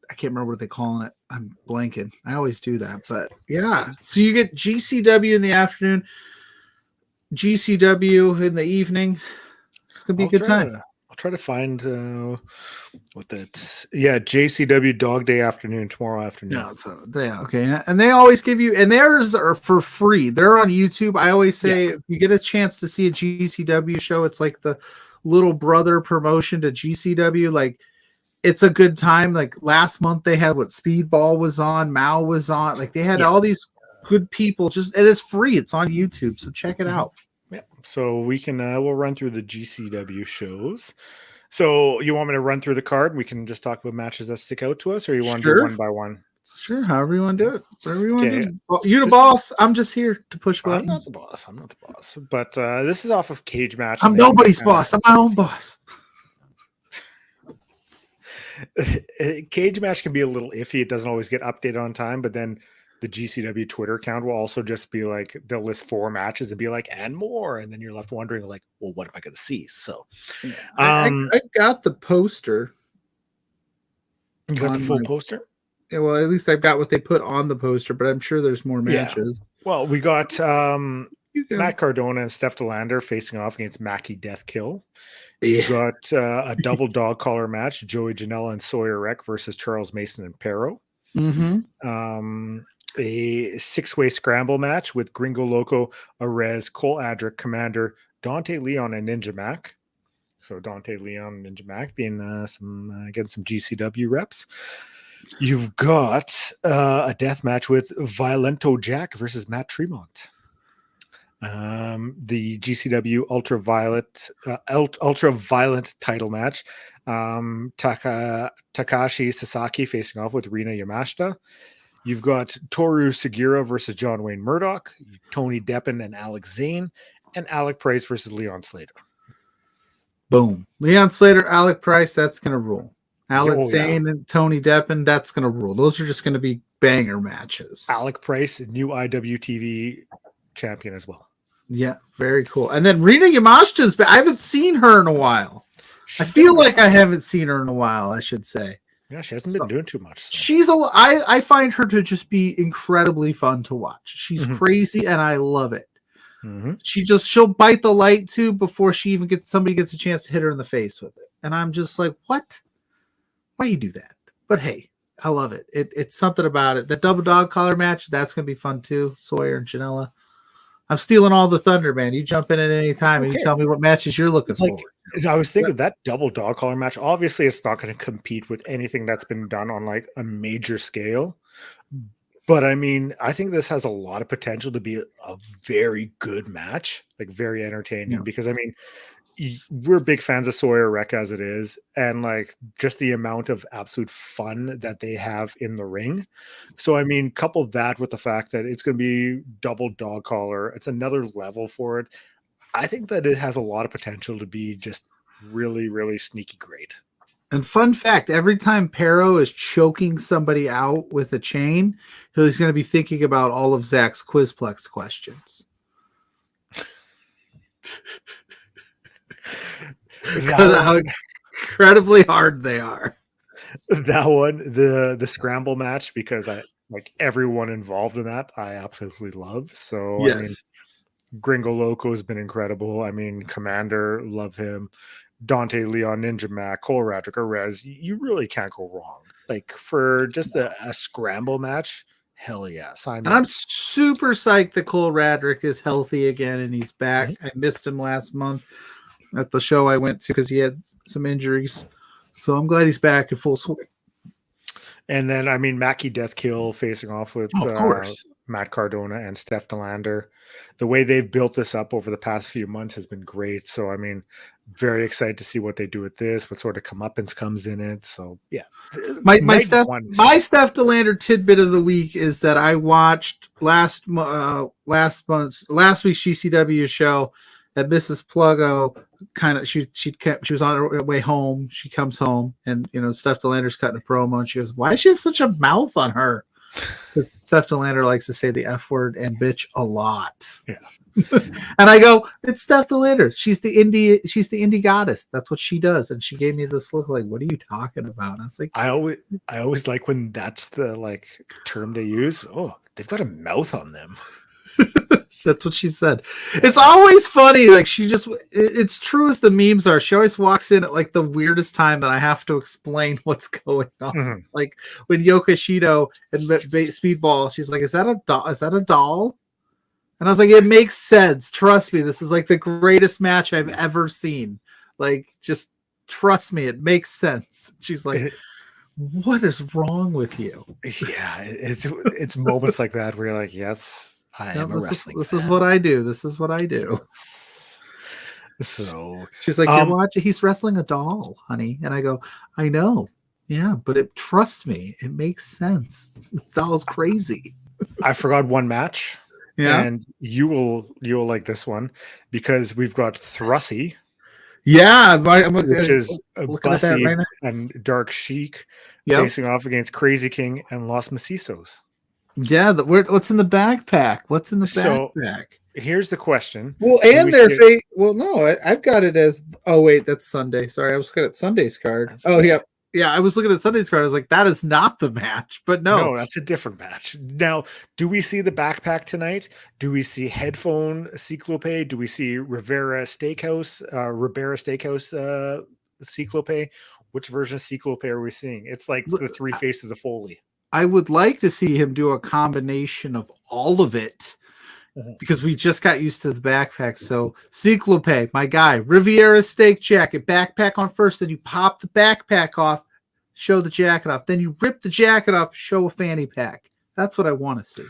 I can't remember what they're calling it. I'm blanking. I always do that. But yeah. So you get GCW in the afternoon, GCW in the evening. It's gonna be a good time. I'll try to find what that's. Yeah, JCW Dog Day afternoon tomorrow afternoon. Yeah, okay. And they always give you, and theirs are for free. They're on YouTube. I always say if you get a chance to see a GCW show, it's like the little brother promotion to GCW. Like it's a good time. Like last month they had Speedball was on, Mao was on. Like they had all these good people. It is free. It's on YouTube, so check it out. Yeah. So we can we'll run through the GCW shows. So you want me to run through the card and we can just talk about matches that stick out to us, or you want to do one by one? Sure, however you want to do it. Whatever you want to do. Well, you're the boss. I'm just here to push buttons. I'm not the boss. But this is off of Cage Match. I'm nobody's boss. I'm my own boss. Cage Match can be a little iffy. It doesn't always get updated on time, but then the GCW Twitter account will also just be like, they'll list 4 matches and be like, and more. And then you're left wondering, like, well, what am I going to see? So I got the poster. You got the full poster? Yeah, well, at least I've got what they put on the poster, but I'm sure there's more matches. Yeah. Well, we got Matt Cardona and Steph DeLander facing off against Mackie Deathkill. You got a double dog collar match, Joey Janela and Sawyer Wreck versus Charles Mason and Perro. Mm-hmm. A 6-way scramble match with Gringo Loco, Arez, Cole Adric, Commander, Dante Leon, and Ninja Mac. So Dante Leon and Ninja Mac being getting some GCW reps. You've got a death match with Violento Jack versus Matt Tremont. The GCW ultra-violent title match. Takashi Sasaki facing off with Rina Yamashita. You've got Toru Segura versus John Wayne Murdoch, Tony Deppen and Alex Zane, and Alec Price versus Leon Slater. Boom. Leon Slater, Alec Price, that's going to rule. Alex Zane and Tony Deppen, that's going to rule. Those are just going to be banger matches. Alec Price, new IWTV champion as well. Yeah, very cool. And then Rina Yamashita's I haven't seen her in a while. I feel like I haven't seen her in a while, I should say. Yeah, she hasn't been doing too much. So. I find her to just be incredibly fun to watch. She's crazy and I love it. Mm-hmm. She'll bite the light tube before somebody gets a chance to hit her in the face with it. And I'm just like, what? Why you do that? But hey, I love it. It's something about it. The double dog collar match, that's gonna be fun too. Sawyer and Janela. I'm stealing all the thunder, man. You jump in at any time and you tell me what matches you're looking for. I was thinking that double dog collar match, obviously it's not going to compete with anything that's been done on like a major scale. But I mean, I think this has a lot of potential to be a very good match, like very entertaining. Because I mean, we're big fans of Sawyer Wreck as it is, and like just the amount of absolute fun that they have in the ring. So I mean, couple that with the fact that it's going to be double dog collar, it's another level for it. I think that it has a lot of potential to be just really, really sneaky great. And fun fact, every time Perro is choking somebody out with a chain, he's going to be thinking about all of Zach's Quizplex questions. Because of how incredibly hard they are. That one, the scramble match, because I like everyone involved in that, I absolutely love. So I mean, Yes. Gringo Loco has been incredible. I mean, Commander, love him. Dante, Leon, Ninja Mac, Cole Radrick, Rez, you really can't go wrong. Like for just a scramble match, hell yeah, sign me And I'm up. super psyched that Cole Radrick is healthy again and he's back. Mhm. I missed him last month at the show I went to because he had some injuries. So I'm glad he's back in full swing. And then, I mean, Mackie Deathkill facing off with Of course. Matt Cardona and Steph DeLander. The way they've built this up over the past few months has been great. So, I mean, very excited to see what they do with this, what sort of comeuppance comes in it. So, yeah. My Steph DeLander tidbit of the week is that I watched last week's GCW show at Mrs. Pluggo. Kind of, she was on her way home. She comes home, and Steph DeLander's cutting a promo, and she goes, "Why does she have such a mouth on her?" Because Steph DeLander likes to say the F word and bitch a lot. Yeah. And I go, "It's Steph DeLander. She's the indie goddess. That's what she does." And she gave me this look like, "What are you talking about?" And I was like, I always like when that's the like term they use. Oh, they've got a mouth on them. That's what she said. It's always funny. Like it's true as the memes are. She always walks in at like the weirdest time that I have to explain what's going on. Mhm. Like when Yoko Shido and Speedball, she's like, "Is that a doll? Is that a doll?" And I was like, "It makes sense. Trust me. This is like the greatest match I've ever seen. Like, just trust me. It makes sense." She's like, "What is wrong with you?" Yeah, it's moments like that where you're like, yes, I am a wrestling This fan. is what I do. This is what I do. So she's like, "You're watching. He's wrestling a doll, honey." And I go, "I know. Yeah, but trust me. It makes sense. This doll's crazy." I forgot one match. Yeah. And you'll like this one because we've got Thrussie. Yeah, which is Bussy right and Dark Sheik Yep. facing off against Crazy King and Los Macizos. Yeah, what's in the backpack? What's in the backpack? Here's the question. Well, and their fate. Well, no, I've got it as. Oh wait, that's Sunday. Sorry, I was looking at Sunday's card. Yeah, I was looking at Sunday's card. I was like, that is not the match. But no, that's a different match. Now, do we see the backpack tonight? Do we see headphone Cyclope? Do we see Ribera Steakhouse Cyclope? Which version of Cyclope are we seeing? It's like the three faces of Foley. I would like to see him do a combination of all of it because we just got used to the backpack. So Cyclope, my guy, Riviera steak jacket, backpack on first, then you pop the backpack off, show the jacket off, then you rip the jacket off, show a fanny pack. That's what I want to see.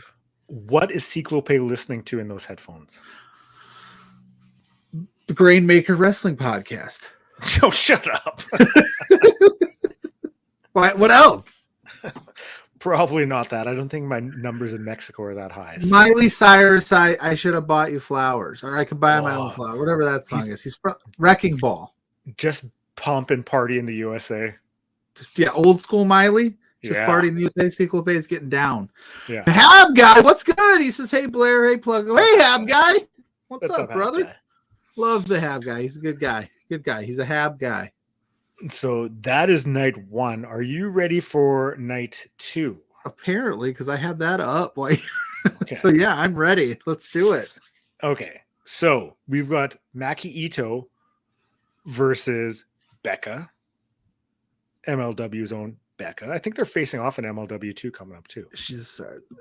What is Cyclope listening to in those headphones? The Grainmaker Wrestling Podcast. Oh, shut up. What else? Probably not that. I don't think my numbers in Mexico are that high. So. Miley Cyrus, I should have bought you flowers, or I could buy my own flower, whatever that song is. He's Wrecking Ball. Just pump and party in the USA. Yeah, old school Miley. Just party in the USA. Cyclope is getting down. Yeah. The Hab guy, what's good? He says, "Hey Blair, hey Pluggo, hey Hab guy, what's up, brother?" Guy? Love the Hab guy. He's a good guy. Good guy. He's a Hab guy. So that is night one. Are you ready for night two? Apparently, because I had that up. Like, okay. So yeah, I'm ready. Let's do it. Okay. So we've got Maki Ito versus Becca, MLW's own Becca. I think they're facing off in MLW 2 coming up too.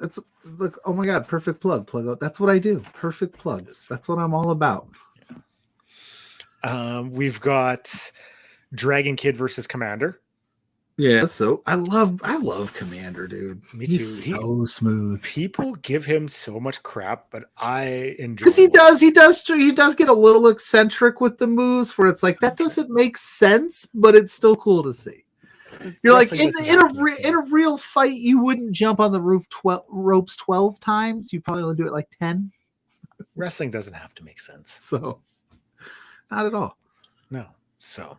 That's look. Oh my God, perfect plug. That's what I do. Perfect plugs. That's what I'm all about. We've got Dragon Kid versus Commander. Yeah, so I love Commander, dude. Me too. He's so smooth. People give him so much crap, but I enjoy because he does get a little eccentric with the moves where it's like that doesn't make sense, but it's still cool to see. You're like in a real fight, you wouldn't jump on the ropes 12 times. You probably only do it like 10. Wrestling doesn't have to make sense. So not at all. No. So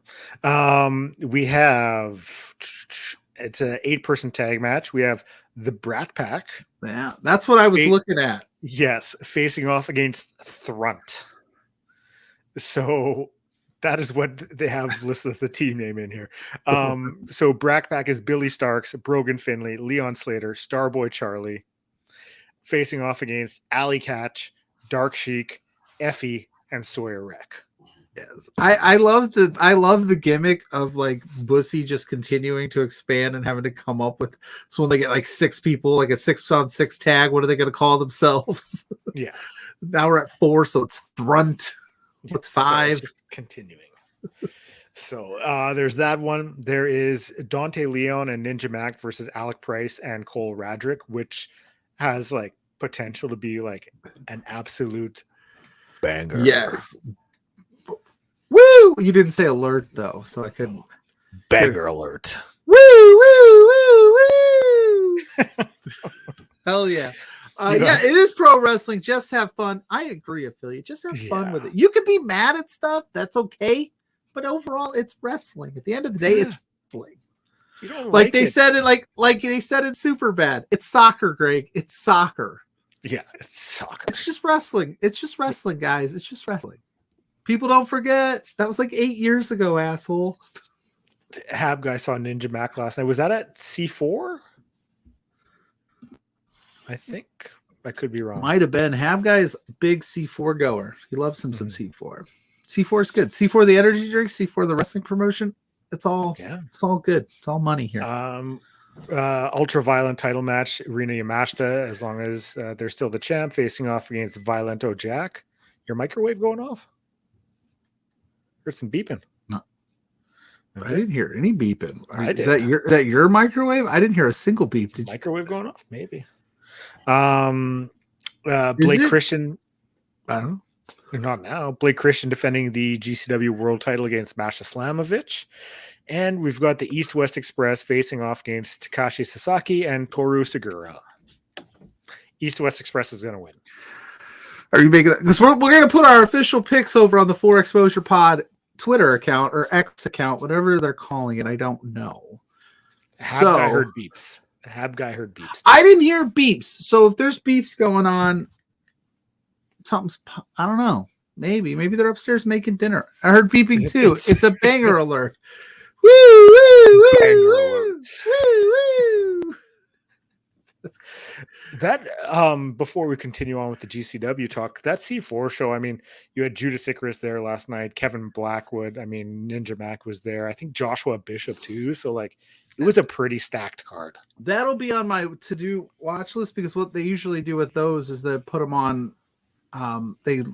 we have it's an 8-person tag match. We have the Brat Pack. Yeah, that's what I was looking at. Yes, facing off against Thrunt. So that is what they have listed as the team name in here. So Brackback is Billy Starks, Brogan Finley, Leon Slater, Starboy Charlie, facing off against Alley Catch, Dark Sheik, Effie, and Sawyer Wreck. Yes. I love the gimmick of like Bussy just continuing to expand and having to come up with, so when they get like 6 people, like a 6-on-6 tag, what are they going to call themselves? Yeah. Now we're at 4, so it's Thrunt. What's 5? So continuing. So there's that one. There is Dante Leon and Ninja Mac versus Alec Price and Cole Radrick, which has like potential to be like an absolute banger. Yes. Woo! You didn't say alert though, so I couldn't. Banger alert. Woo! Woo! Woo! Woo! Hell yeah. Yeah, it is pro wrestling. Just have fun. I agree, affiliate. Just have fun with it. You can be mad at stuff. That's okay. But overall, it's wrestling. At the end of the day, it's wrestling. You don't like they said it, like they said it super bad. It's soccer, Greg. It's soccer. Yeah, it's soccer. It's just wrestling. It's just wrestling, guys. It's just wrestling. People don't forget. That was like 8 years ago, asshole. Hab guy saw Ninja Mac last night. Was that at C4? I think I could be wrong. Might have been. Hab guy's big C4 goer. He loves him some C4. C4 is good. C4 the energy drink, C4 the wrestling promotion. It's all good. It's all money here. Ultra Violent title match, Rina Yamashita, as long as they're still the champ, facing off against Violento Jack. Your microwave going off? Heard some beeping. No. I didn't hear any beeping. Is did. that your microwave? I didn't hear a single beep. Did microwave going off? Maybe. Blake Christian. I don't know. Not now. Blake Christian defending the GCW World title against Masha Slamovich. And we've got the East-West Express facing off against Takashi Sasaki and Toru Segura. East-West Express is going to win. Are you making that? Because we're going to put our official picks over on the 4 Exposure Pod Twitter account or X account, whatever they're calling it. I don't know. Hab guy heard beeps. I didn't hear beeps. So if there's beeps going on, something's, I don't know. Maybe they're upstairs making dinner. I heard beeping too. It's a banger alert. Woo, woo, woo, woo, woo, woo. That before we continue on with the GCW talk, that C4 show, I mean, you had Judas Icarus there last night, Kevin Blackwood, I mean, Ninja Mac was there, I think Joshua Bishop too, so like it was a pretty stacked card. That'll be on my to-do watch list, because what they usually do with those is they put them on they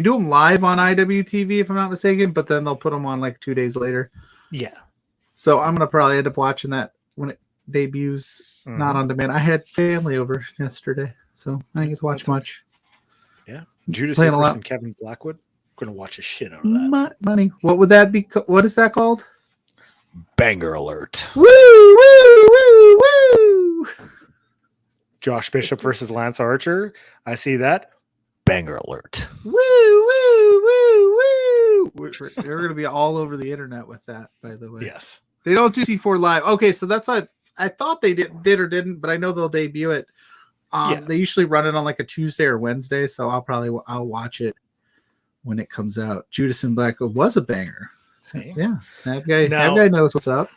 do them live on IWTV if I'm not mistaken, but then they'll put them on like 2 days later. Yeah. So I'm gonna probably end up watching that when it debuts, not on demand. I had family over yesterday, so I didn't get to watch much. Yeah, Judas Icarus and Kevin Blackwood. I'm gonna watch a shit out of that. Money. What would that be? What is that called? Banger alert. Woo, woo, woo, woo. Josh Bishop versus Lance Archer. I see that. Banger alert. Woo, woo, woo, woo. They're going to be all over the internet with that, by the way. Yes. They don't do C4 live. Okay, so that's what I thought they did or didn't, but I know they'll debut it. They usually run it on like a Tuesday or Wednesday, so I'll watch it when it comes out. Judas and Blackwood was a banger. See? Yeah, that guy knows what's up.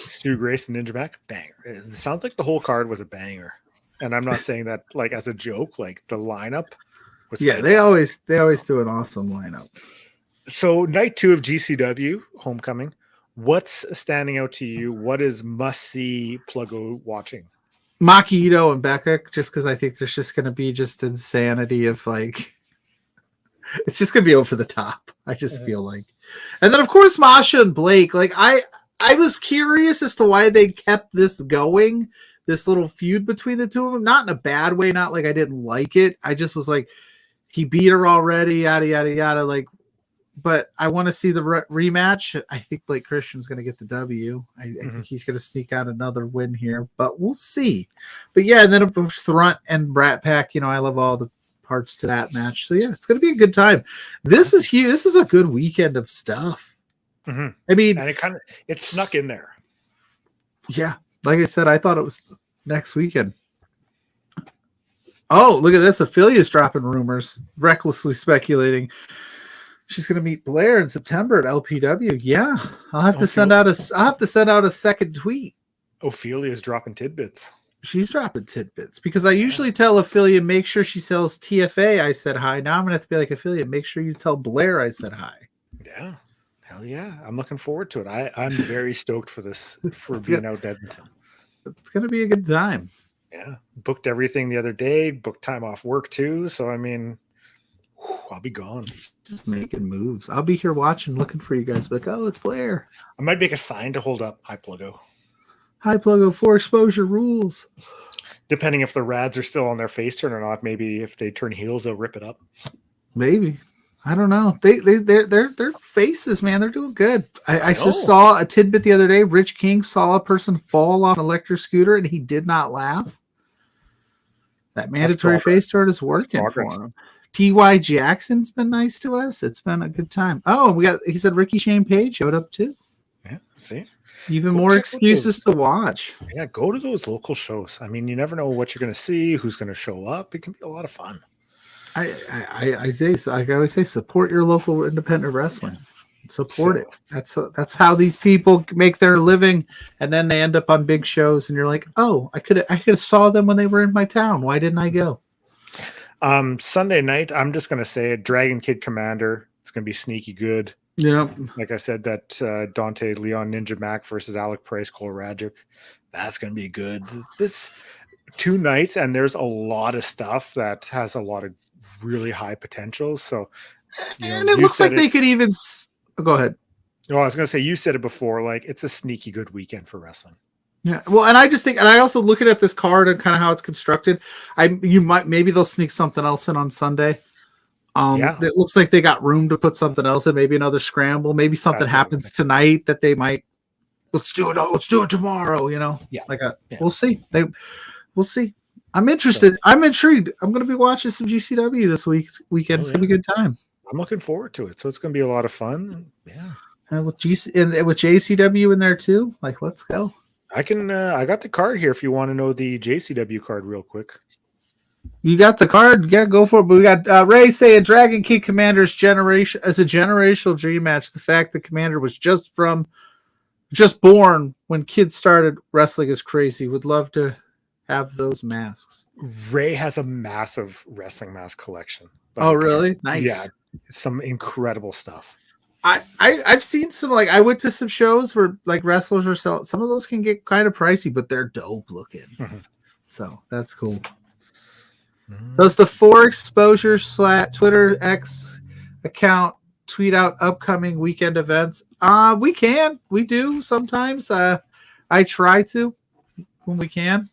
Stu Grace and Ninja Mac, banger. It sounds like the whole card was a banger. And I'm not saying that like as a joke, like the lineup was fantastic. they always do an awesome lineup. So night 2 of GCW Homecoming, what's standing out to you? What is must-see Pluggo watching? Maki Ito and Becca, just because I think there's just going to be just insanity of like, it's just going to be over the top. I just feel like, and then of course Masha and Blake. Like I was curious as to why they kept this going. This little feud between the two of them, not in a bad way, not like I didn't like it. I just was like, he beat her already, yada, yada, yada. Like, but I want to see the rematch. I think Blake Christian's going to get the W. I think he's going to sneak out another win here, but we'll see. But yeah, and then Thrunt and Brat Pack, I love all the parts to that match. So yeah, it's going to be a good time. This is huge. This is a good weekend of stuff. I mean, and it snuck in there. Yeah. Like I said, I thought it was next weekend. Oh, look at this. Affiliates dropping rumors, recklessly speculating. She's gonna meet Blair in September at LPW. Yeah, I'll have to Ophelia- send out a second tweet. Ophelia's dropping tidbits. She's dropping tidbits because I usually tell Ophelia, make sure she sells TFA. I said hi. Now I'm gonna have to be like, Ophelia, make sure you tell Blair I said hi. Yeah. Hell yeah. I'm looking forward to it. I'm very stoked for this, for It's being good. out Edmonton. It's gonna be a good time. Yeah. Booked everything the other day, booked time off work too. So, I mean, I'll be gone. Just making moves. I'll be here watching, looking for you guys. Like, oh, it's Blair. I might make a sign to hold up. Hi, Pluggo. Hi, Pluggo. 4 exposure rules. Depending if the rads are still on their face turn or not, maybe if they turn heels, they'll rip it up. Maybe. I don't know. Their faces, man, they're doing good. I know. just saw a tidbit the other day. Rich King saw a person fall on an electric scooter and he did not laugh. That mandatory face turn is working for him. T.Y. Jackson's been nice to us. It's been a good time. Oh, he said Ricky Shane Page showed up too. Yeah, see? Even more excuses to watch. Yeah, go to those local shows. I mean, you never know what you're going to see, who's going to show up. It can be a lot of fun. I always say, support your local independent wrestling. Support it. That's how these people make their living, and then they end up on big shows, and you're like, oh, I could have saw them when they were in my town. Why didn't I go? Sunday night, I'm just going to say it. Dragon Kid Commander. It's going to be sneaky good. Yeah. Like I said, that Dante Leon Ninja Mac versus Alec Price Cole Ragic. That's going to be good. It's 2 nights, and there's a lot of stuff that has a lot of really high potential. So, and it looks like they could even go ahead. Oh, I was going to say, you said it before, like it's a sneaky good weekend for wrestling. Yeah, well, and I just think, and I also looking at this card and kind of how it's constructed. Maybe they'll sneak something else in on Sunday. It looks like they got room to put something else in, maybe another scramble, maybe something happens tonight that they might. Let's do it tomorrow. We'll see. We'll see. I'm interested. I'm intrigued. I'm going to be watching some GCW this weekend. It's going to be a good time. I'm looking forward to it. So it's going to be a lot of fun. Yeah. And with JCW in there too. Like, let's go. I got the card here if you want to know the JCW card real quick. You got the card? Yeah, go for it. But we got Ray saying Dragon Kid Commander's generation as a generational dream match. The fact that Commander was just born when kids started wrestling is crazy. Would love to have those masks. Ray has a massive wrestling mask collection. Oh, really? Nice. Yeah, some incredible stuff. I've seen some, like, I went to some shows where like wrestlers are selling. Some of those can get kind of pricey, but they're dope looking. Mm-hmm. So that's cool. Does the 4 exposure Twitter X account tweet out upcoming weekend events? We do sometimes. I try to when we can.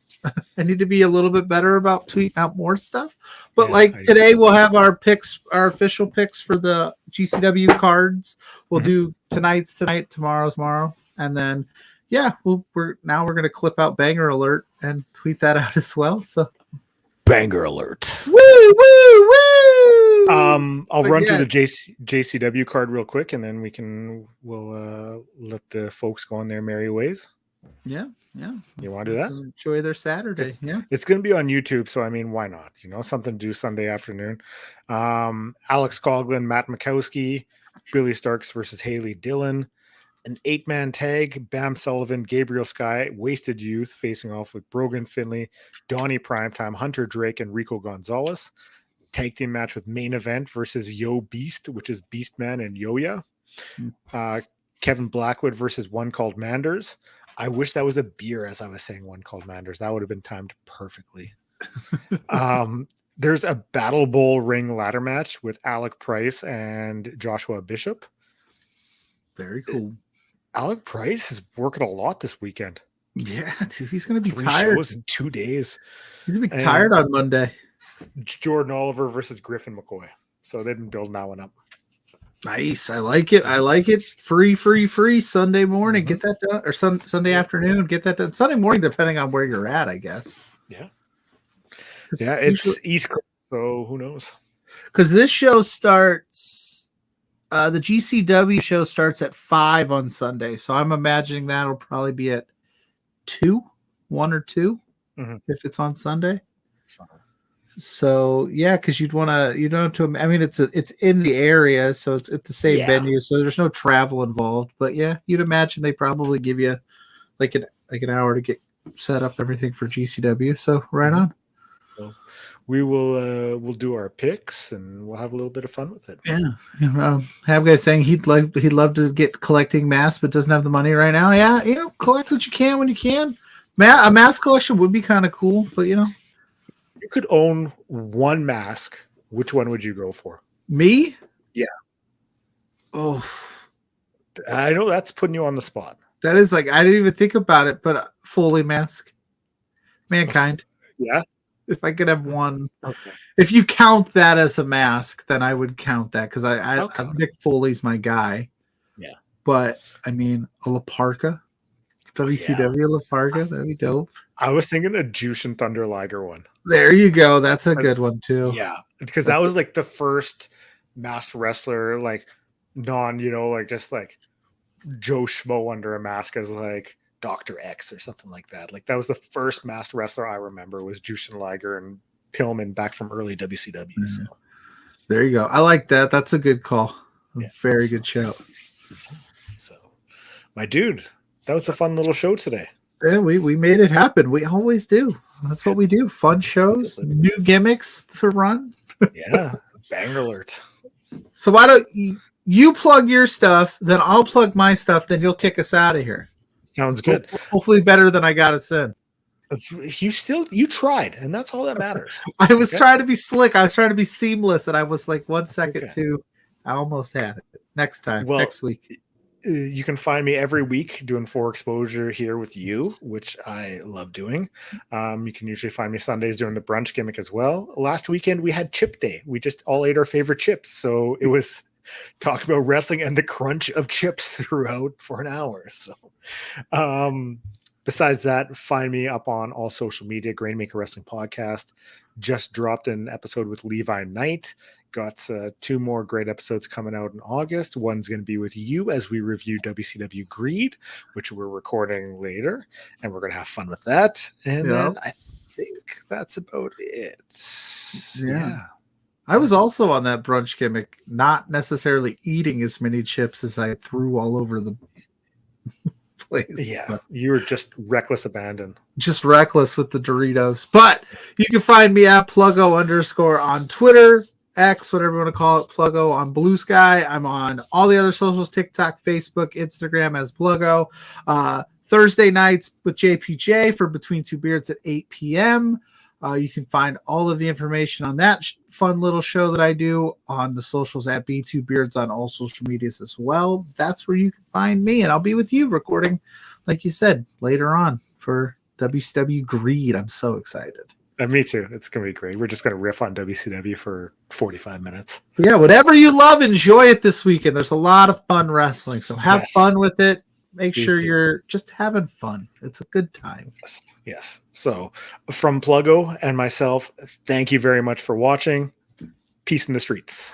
I need to be a little bit better about tweeting out more stuff. But today we'll have our picks, our official picks for the GCW cards. We'll do tonight's tonight, tomorrow's tomorrow, and then we're going to clip out Banger Alert and tweet that out as well. So. Banger alert. Woo, woo, woo. I'll run through the JCW card real quick, and then we'll let the folks go on their merry ways. Yeah. You want to do that? Enjoy their Saturday. It's going to be on YouTube, so I mean, why not? Something to do Sunday afternoon. Alex Coughlin, Matt Mikowski, Billy Starks versus Haley Dillon. An 8-man tag, Bam Sullivan, Gabriel Sky, Wasted Youth facing off with Brogan Finley, Donnie Primetime, Hunter Drake, and Rico Gonzalez. Tag team match with Main Event versus Yo Beast, which is Beastman and Yoya. Kevin Blackwood versus One Called Manders. I wish that was a beer as I was saying One Called Manders. That would have been timed perfectly. There's a Battle Bowl ring ladder match with Alec Price and Joshua Bishop. Very cool. Alec Price is working a lot this weekend. Yeah, dude, he's going to be 3 tired. shows in 2 days. He's going to be tired on Monday. Jordan Oliver versus Griffin McCoy. So they've been building that one up. Nice. I like it. Free Sunday morning. Get that done. Or Sunday afternoon. Get that done. Sunday morning, depending on where you're at, I guess. Yeah. Yeah, it's East Coast, so who knows? Because this show starts... the GCW show starts at 5 on Sunday, so I'm imagining that'll probably be at 1 or 2 if it's on Sunday. So yeah, because you don't have to. I mean, it's in the area, so it's at the same venue, so there's no travel involved. But yeah, you'd imagine they probably give you like an hour to get set up everything for GCW. So right on. So we will we'll do our picks and we'll have a little bit of fun with it. Yeah. Have guys saying he'd love to get collecting masks, but doesn't have the money right now. Yeah, collect what you can when you can. A mask collection would be kind of cool, but you could own one mask. Which one would you go for? Me? Yeah. Oh, I know that's putting you on the spot. That is I didn't even think about it, but Foley mask. Mankind. Yeah. If I could have one, okay. If you count that as a mask, then I would count that because I Mick Foley's my guy. Yeah. But I mean, a La Parka, WCW La Parka, that'd be dope. I was thinking a Jushin Thunder Liger one. There you go. That's a good one too. Yeah, because that was the first masked wrestler, non, just Joe Schmo under a mask as Dr. X or something like that. That was the first masked wrestler I remember was Jushin Liger and Pillman back from early WCW. Yeah. So. There you go. I like that. That's a good call. Very good show. So, my dude, that was a fun little show today. Yeah, we made it happen. We always do. That's what we do. Fun shows, new gimmicks to run. Yeah, bang alert. So why don't you plug your stuff, then I'll plug my stuff, then you'll kick us out of here. Sounds good. Hopefully better than I got us in. You tried, and that's all that matters. I was trying to be slick. I was trying to be seamless, and I was 1 second too. I almost had it. Next time, next week. You can find me every week doing For Exposure here with you, which I love doing. You can usually find me Sundays doing the brunch gimmick as well. Last weekend we had chip day. We just all ate our favorite chips. So it was talk about wrestling and the crunch of chips throughout for an hour. So besides that, find me up on all social media, Grainmaker Wrestling Podcast. Just dropped an episode with Levi Knight. Got 2 more great episodes coming out in August. One's going to be with you as we review WCW Greed, which we're recording later, and we're going to have fun with that. And then I think that's about it. Yeah. I was also on that brunch gimmick, not necessarily eating as many chips as I threw all over the place. Yeah, you were just reckless abandon. Just reckless with the Doritos. But you can find me at Pluggo_ on Twitter, X, whatever you want to call it, Pluggo on Blue Sky. I'm on all the other socials, TikTok, Facebook, Instagram as Pluggo. Thursday nights with JPJ for Between Two Beards at 8 p.m. You can find all of the information on that fun little show that I do on the socials at B2Beards on all social medias as well. That's where you can find me, and I'll be with you recording, like you said, later on for WCW Greed. I'm so excited. Me too. It's going to be great. We're just going to riff on WCW for 45 minutes. Yeah, whatever you love, enjoy it this weekend. There's a lot of fun wrestling, so have fun with it. Make sure you're just having fun. It's a good time. Yes. So from Pluggo and myself, thank you very much for watching. Peace in the streets.